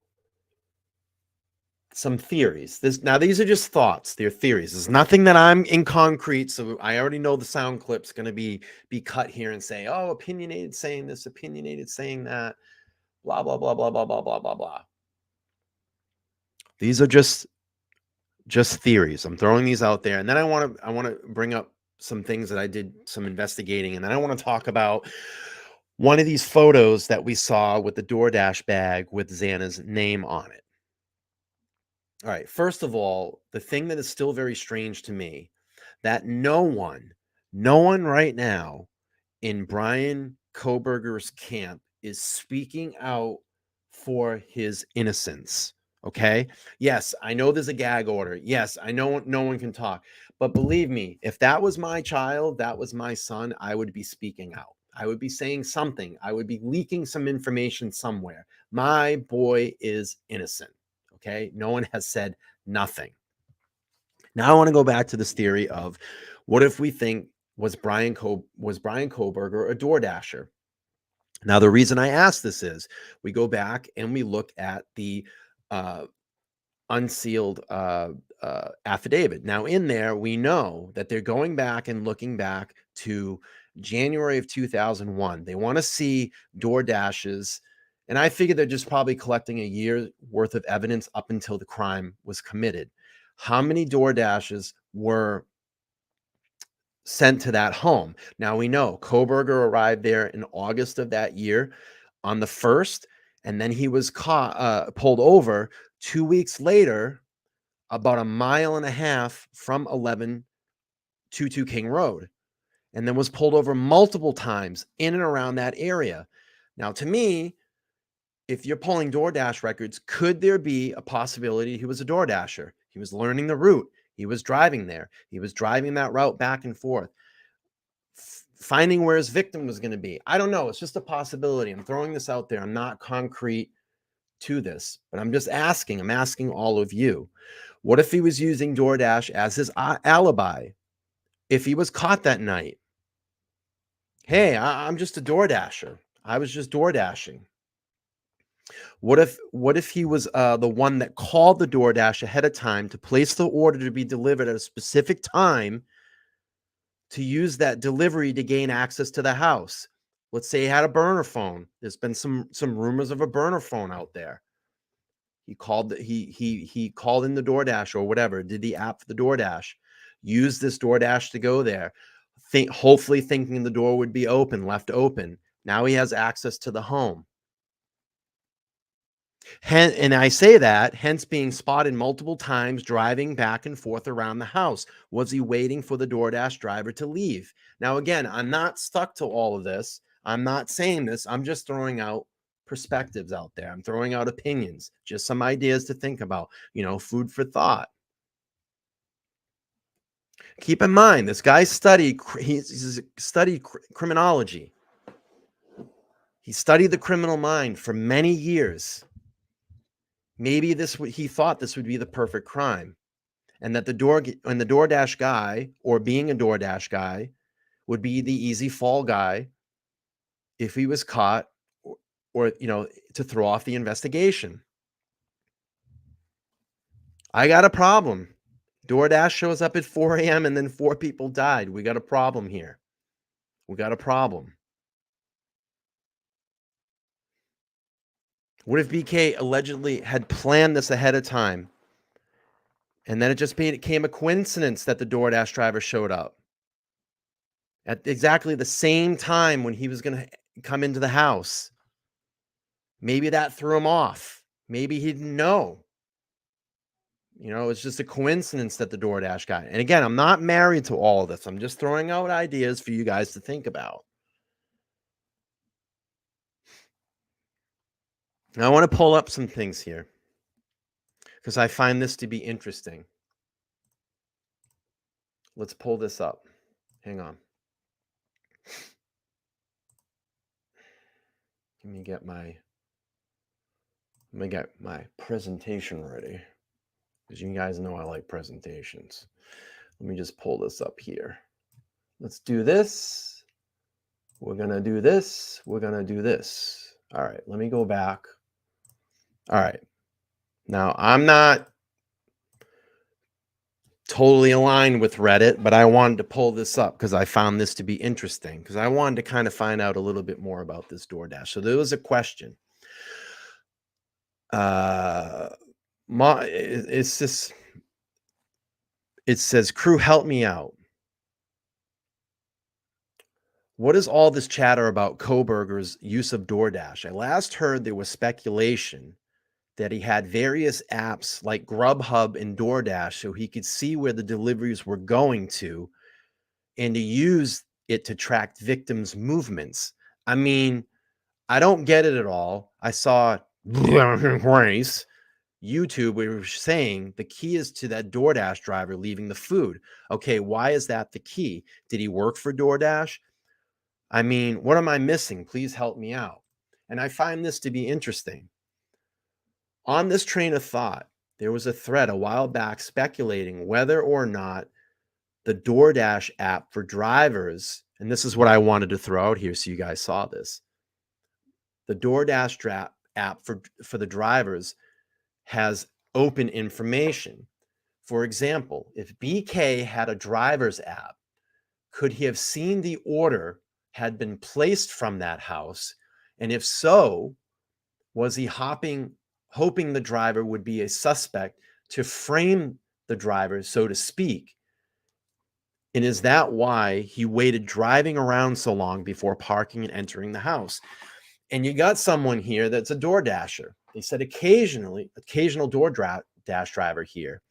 some theories. These are just thoughts. They're theories. There's nothing that I'm in concrete. So I already know the sound clip's going to be cut here and say, oh, opinionated saying this, opinionated saying that, blah, blah, blah, blah, blah, blah, blah, blah, blah. These are just theories. I'm throwing these out there. And then I want to bring up some things that I did some investigating. And then I want to talk about one of these photos that we saw with the DoorDash bag with Xana's name on it. All right. First of all, the thing that is still very strange to me, that no one right now in Bryan Kohberger's camp is speaking out for his innocence. Okay. Yes, I know there's a gag order. Yes, I know no one can talk. But believe me, if that was my child, that was my son, I would be speaking out. I would be saying something. I would be leaking some information somewhere. My boy is innocent. Okay. No one has said nothing. Now I want to go back to this theory of What if we think was Bryan Kohberger a DoorDasher? Now, the reason I ask this is we go back and we look at the unsealed affidavit. Now, in there, we know that they're going back and looking back to January of 2001. They want to see DoorDashes, and I figure they're just probably collecting a year's worth of evidence up until the crime was committed. How many DoorDashes were sent to that home? Now, we know Kohberger arrived there in August of that year on the 1st, and then he was pulled over 2 weeks later, about 1.5 miles from 1122 King Road, and then was pulled over multiple times in and around that area. Now, to me, if you're pulling DoorDash records, could there be a possibility he was a DoorDasher? He was learning the route. He was driving there. He was driving that route back and forth, finding where his victim was going to be. I don't know. It's just a possibility. I'm throwing this out there. I'm not concrete to this, but I'm just asking. I'm asking all of you. What if he was using DoorDash as his alibi? If he was caught that night, hey, I'm just a DoorDasher. I was just DoorDashing. What if he was the one that called the DoorDash ahead of time to place the order to be delivered at a specific time to use that delivery to gain access to the house? Let's say he had a burner phone. There's been some rumors of a burner phone out there. He called he called in the DoorDash or whatever, did the app for the DoorDash, used this DoorDash to go there, hopefully thinking the door would be open, left open. Now he has access to the home. And I say that, hence being spotted multiple times driving back and forth around the house. Was he waiting for the DoorDash driver to leave? Now, again, I'm not stuck to all of this. I'm not saying this. I'm just throwing out perspectives out there. I'm throwing out opinions, just some ideas to think about, food for thought. Keep in mind, this guy studied criminology. He studied the criminal mind for many years. Maybe he thought this would be the perfect crime, and that the DoorDash guy, or being a DoorDash guy, would be the easy fall guy if he was caught, or to throw off the investigation. I got a problem. DoorDash shows up at 4 a.m. and then 4 people died. We got a problem here. We got a problem. What if BK allegedly had planned this ahead of time, and then it just became a coincidence that the DoorDash driver showed up at exactly the same time when he was going to come into the house? Maybe that threw him off. Maybe he didn't know. It's just a coincidence that the DoorDash guy. And again, I'm not married to all of this. I'm just throwing out ideas for you guys to think about. Now, I want to pull up some things here because I find this to be interesting. Let's pull this up. Hang on. Let me get my presentation ready, because you guys know I like presentations. Let me just pull this up here. Let's do this. We're going to do this. We're going to do this. All right, let me go back. All right. Now, I'm not totally aligned with Reddit, but I wanted to pull this up because I found this to be interesting, because I wanted to kind of find out a little bit more about this DoorDash. So there was a question. It says, crew, help me out. What is all this chatter about Kohberger's use of DoorDash? I last heard there was speculation that he had various apps like Grubhub and DoorDash so he could see where the deliveries were going to and to use it to track victims' movements. I mean, I don't get it at all. I saw YouTube where we were saying the key is to that DoorDash driver leaving the food. Okay, why is that the key? Did he work for DoorDash? I mean, what am I missing? Please help me out. And I find this to be interesting. On this train of thought, there was a thread a while back speculating whether or not the DoorDash app for drivers, and this is what I wanted to throw out here so you guys saw this. The DoorDash app for the drivers has open information. For example, if BK had a driver's app, could he have seen the order had been placed from that house? And if so, was he hoping the driver would be a suspect to frame the driver, so to speak? And is that why he waited driving around so long before parking and entering the house? And you got someone here that's a DoorDasher. They said occasional DoorDash driver here.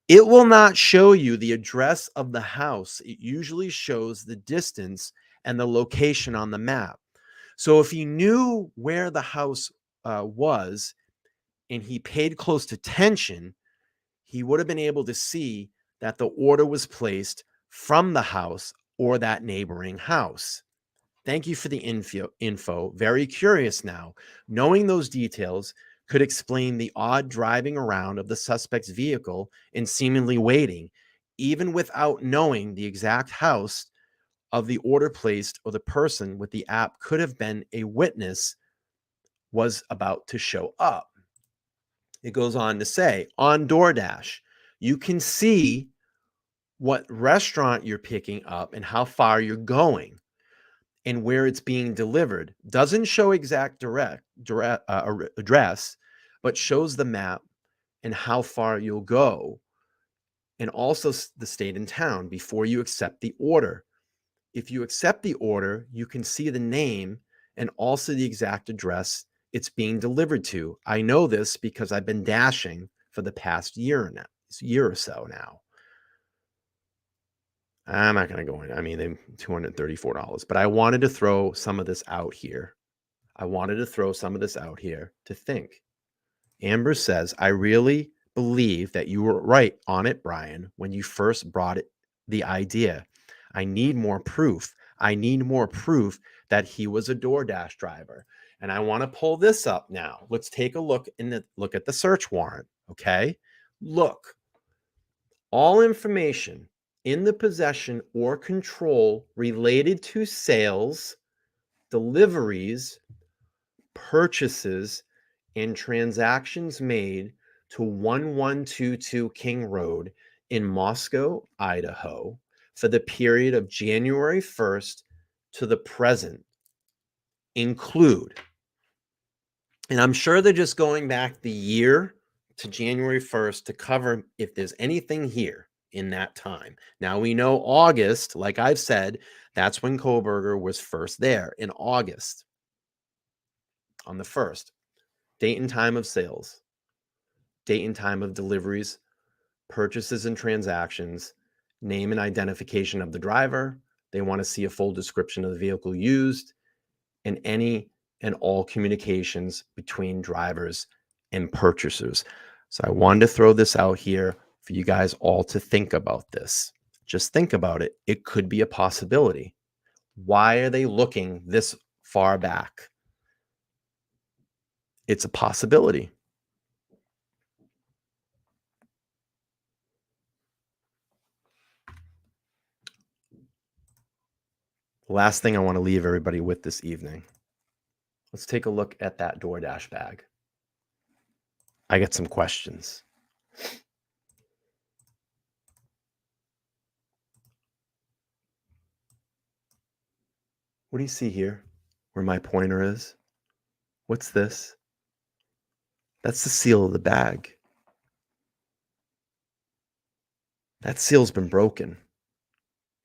It will not show you the address of the house. It usually shows the distance and the location on the map. So if he knew where the house was and he paid close attention, he would have been able to see that the order was placed from the house or that neighboring house. Thank you for the info. Very curious now. Knowing those details could explain the odd driving around of the suspect's vehicle and seemingly waiting, even without knowing the exact house of the order placed, or the person with the app could have been a witness was about to show up. It goes on to say, on DoorDash, you can see what restaurant you're picking up and how far you're going and where it's being delivered. Doesn't show exact address, but shows the map and how far you'll go, and also the state and town before you accept the order. If you accept the order, you can see the name and also the exact address it's being delivered to. I know this because I've been dashing for the past year or so now. I'm not going to go in. I mean, they $234, but I wanted to throw some of this out here. To think. Amber says, I really believe that you were right on it, Bryan, when you first brought the idea. I need more proof. That he was a DoorDash driver. And I want to pull this up now. Let's take a look at the search warrant. Okay. Look, all information in the possession or control related to sales, deliveries, purchases, and transactions made to 1122 King Road in Moscow, Idaho, for the period of January 1st to the present include, and I'm sure they're just going back the year to January 1st to cover if there's anything here in that time. Now we know August, like I've said, that's when Kohberger was first there, in August on the 1st. Date and time of sales, date and time of deliveries, purchases and transactions, name and identification of the driver. They want to see a full description of the vehicle used and any and all communications between drivers and purchasers. So I wanted to throw this out here for you guys all to think about this. Just think about it. It could be a possibility. Why are they looking this far back? It's a possibility. Last thing I want to leave everybody with this evening. Let's take a look at that DoorDash bag. I get some questions. What do you see here where my pointer is? What's this? That's the seal of the bag. That seal's been broken.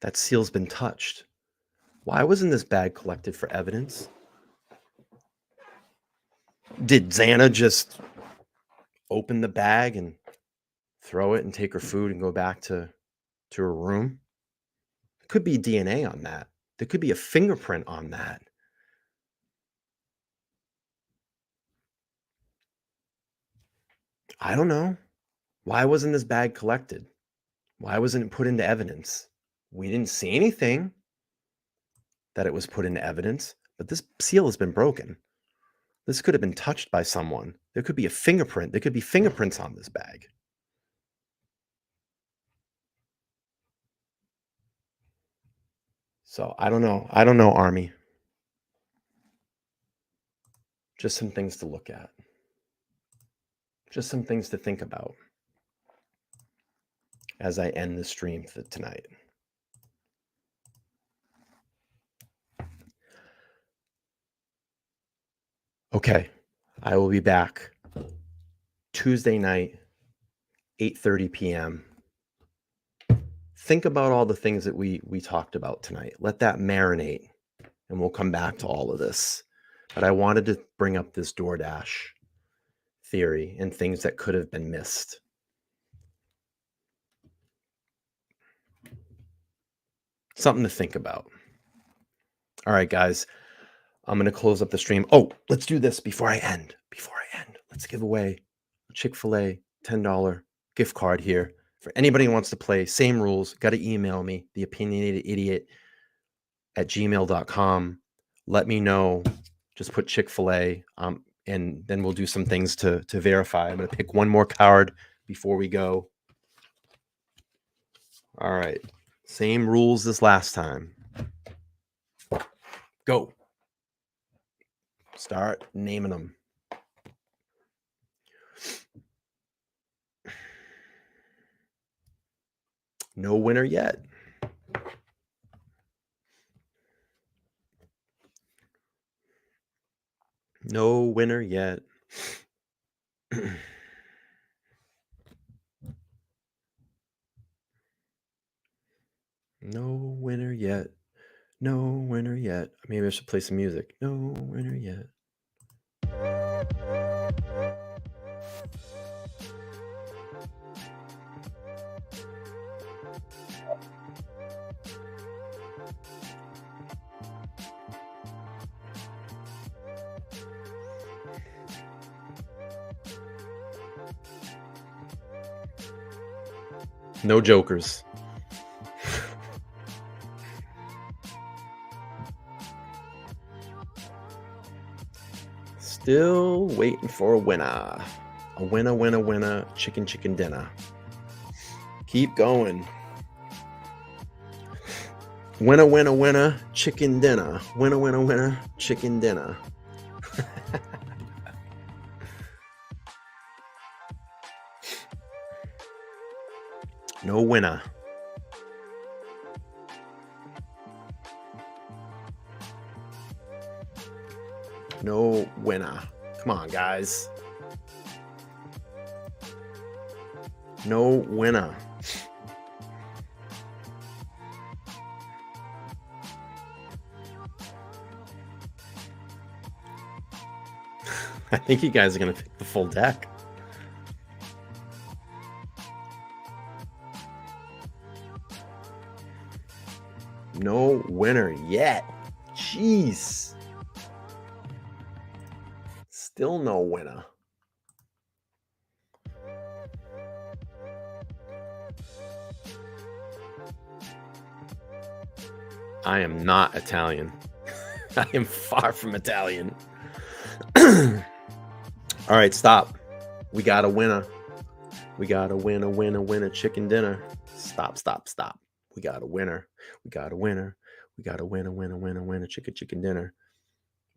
That seal's been touched. Why wasn't this bag collected for evidence? Did Xana just open the bag and throw it and take her food and go back to her room? There could be DNA on that. There could be a fingerprint on that. I don't know. Why wasn't this bag collected? Why wasn't it put into evidence? We didn't see anything that it was put into evidence, but this seal has been broken. This could have been touched by someone. There could be a fingerprint. There could be fingerprints on this bag. So I don't know, Army. Just some things to look at. Just some things to think about as I end the stream for tonight. Okay, I will be back Tuesday night, 8:30 p.m. Think about all the things that we talked about tonight. Let that marinate, and we'll come back to all of this. But I wanted to bring up this DoorDash theory and things that could have been missed. Something to think about. All right, guys, I'm going to close up the stream. Oh, let's do this before I end. Let's give away a Chick-fil-A $10 gift card here for anybody who wants to play. Same rules. Got to email me, theopinionatedidiot@gmail.com. Let me know. Just put Chick-fil-A, and then we'll do some things to verify. I'm going to pick one more card before we go. All right. Same rules as last time. Go. Start naming them. No winner yet. No winner yet. No winner yet. No winner yet. Maybe I should play some music. No winner yet. No jokers. Still waiting for a winner. A winner, chicken dinner. Keep going. Winner, chicken dinner. Winner, chicken dinner. No winner. No winner. Come on, guys. No winner. I think you guys are going to pick the full deck. No winner yet. Jeez. Still no winner. I am not Italian. I am far from Italian. All right, stop. We got a winner. We got a winner, chicken dinner. Stop. We got a winner. We got a winner. We got a winner, chicken dinner.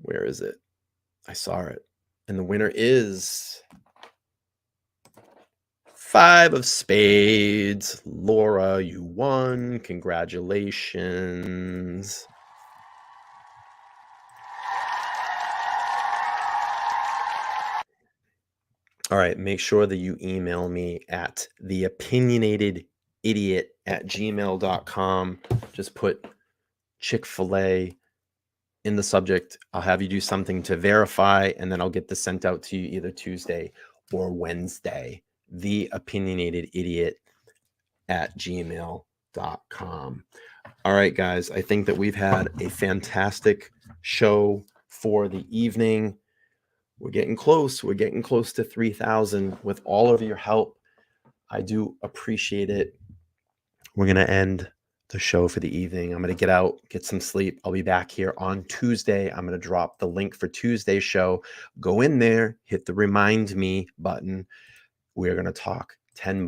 Where is it? I saw it. And the winner is 5 of spades. Laura, you won. Congratulations. All right, make sure that you email me at theopinionatedidiot@gmail.com. Just put Chick-fil-A in the subject. I'll have you do something to verify, and then I'll get this sent out to you either Tuesday or Wednesday. theopinionatedidiot@gmail.com. All right, guys, I think that we've had a fantastic show for the evening. We're getting close. We're getting close to 3,000 with all of your help. I do appreciate it. We're going to end the show for the evening. I'm going to get out, get some sleep. I'll be back here on Tuesday. I'm going to drop the link for Tuesday's show. Go in there, hit the remind me button. We're going to talk 10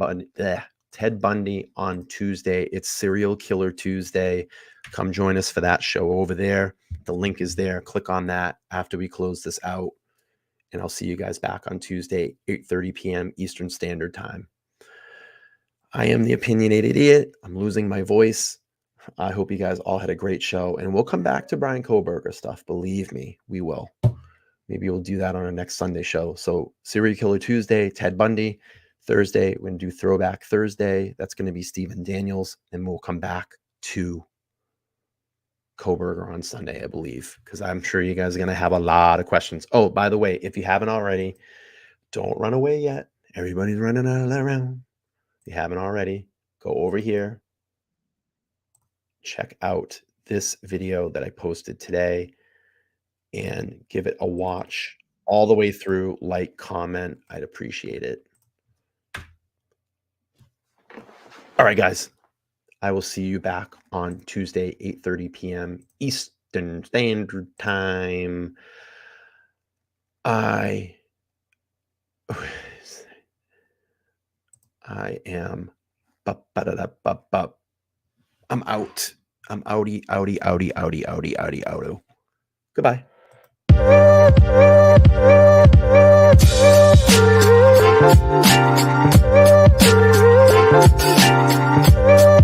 Ted Bundy on Tuesday. It's Serial Killer Tuesday. Come join us for that show over there. The link is there. Click on that after we close this out. And I'll see you guys back on Tuesday, 8:30 p.m. Eastern Standard Time. I am the Opinionated Idiot. I'm losing my voice. I hope you guys all had a great show. And we'll come back to Bryan Kohberger stuff. Believe me, we will. Maybe we'll do that on our next Sunday show. So Serial Killer Tuesday, Ted Bundy. Thursday, we're going to do Throwback Thursday. That's going to be Stephen Daniels. And we'll come back to Kohberger on Sunday, I believe, because I'm sure you guys are going to have a lot of questions. Oh, by the way, if you haven't already, don't run away yet. Everybody's running around. If you haven't already, go over here. Check out this video that I posted today and give it a watch all the way through. Like, comment. I'd appreciate it. All right, guys. I will see you back on Tuesday, 8:30 p.m. Eastern Standard Time. I am. I'm out. I'm outie. Goodbye. Thank you.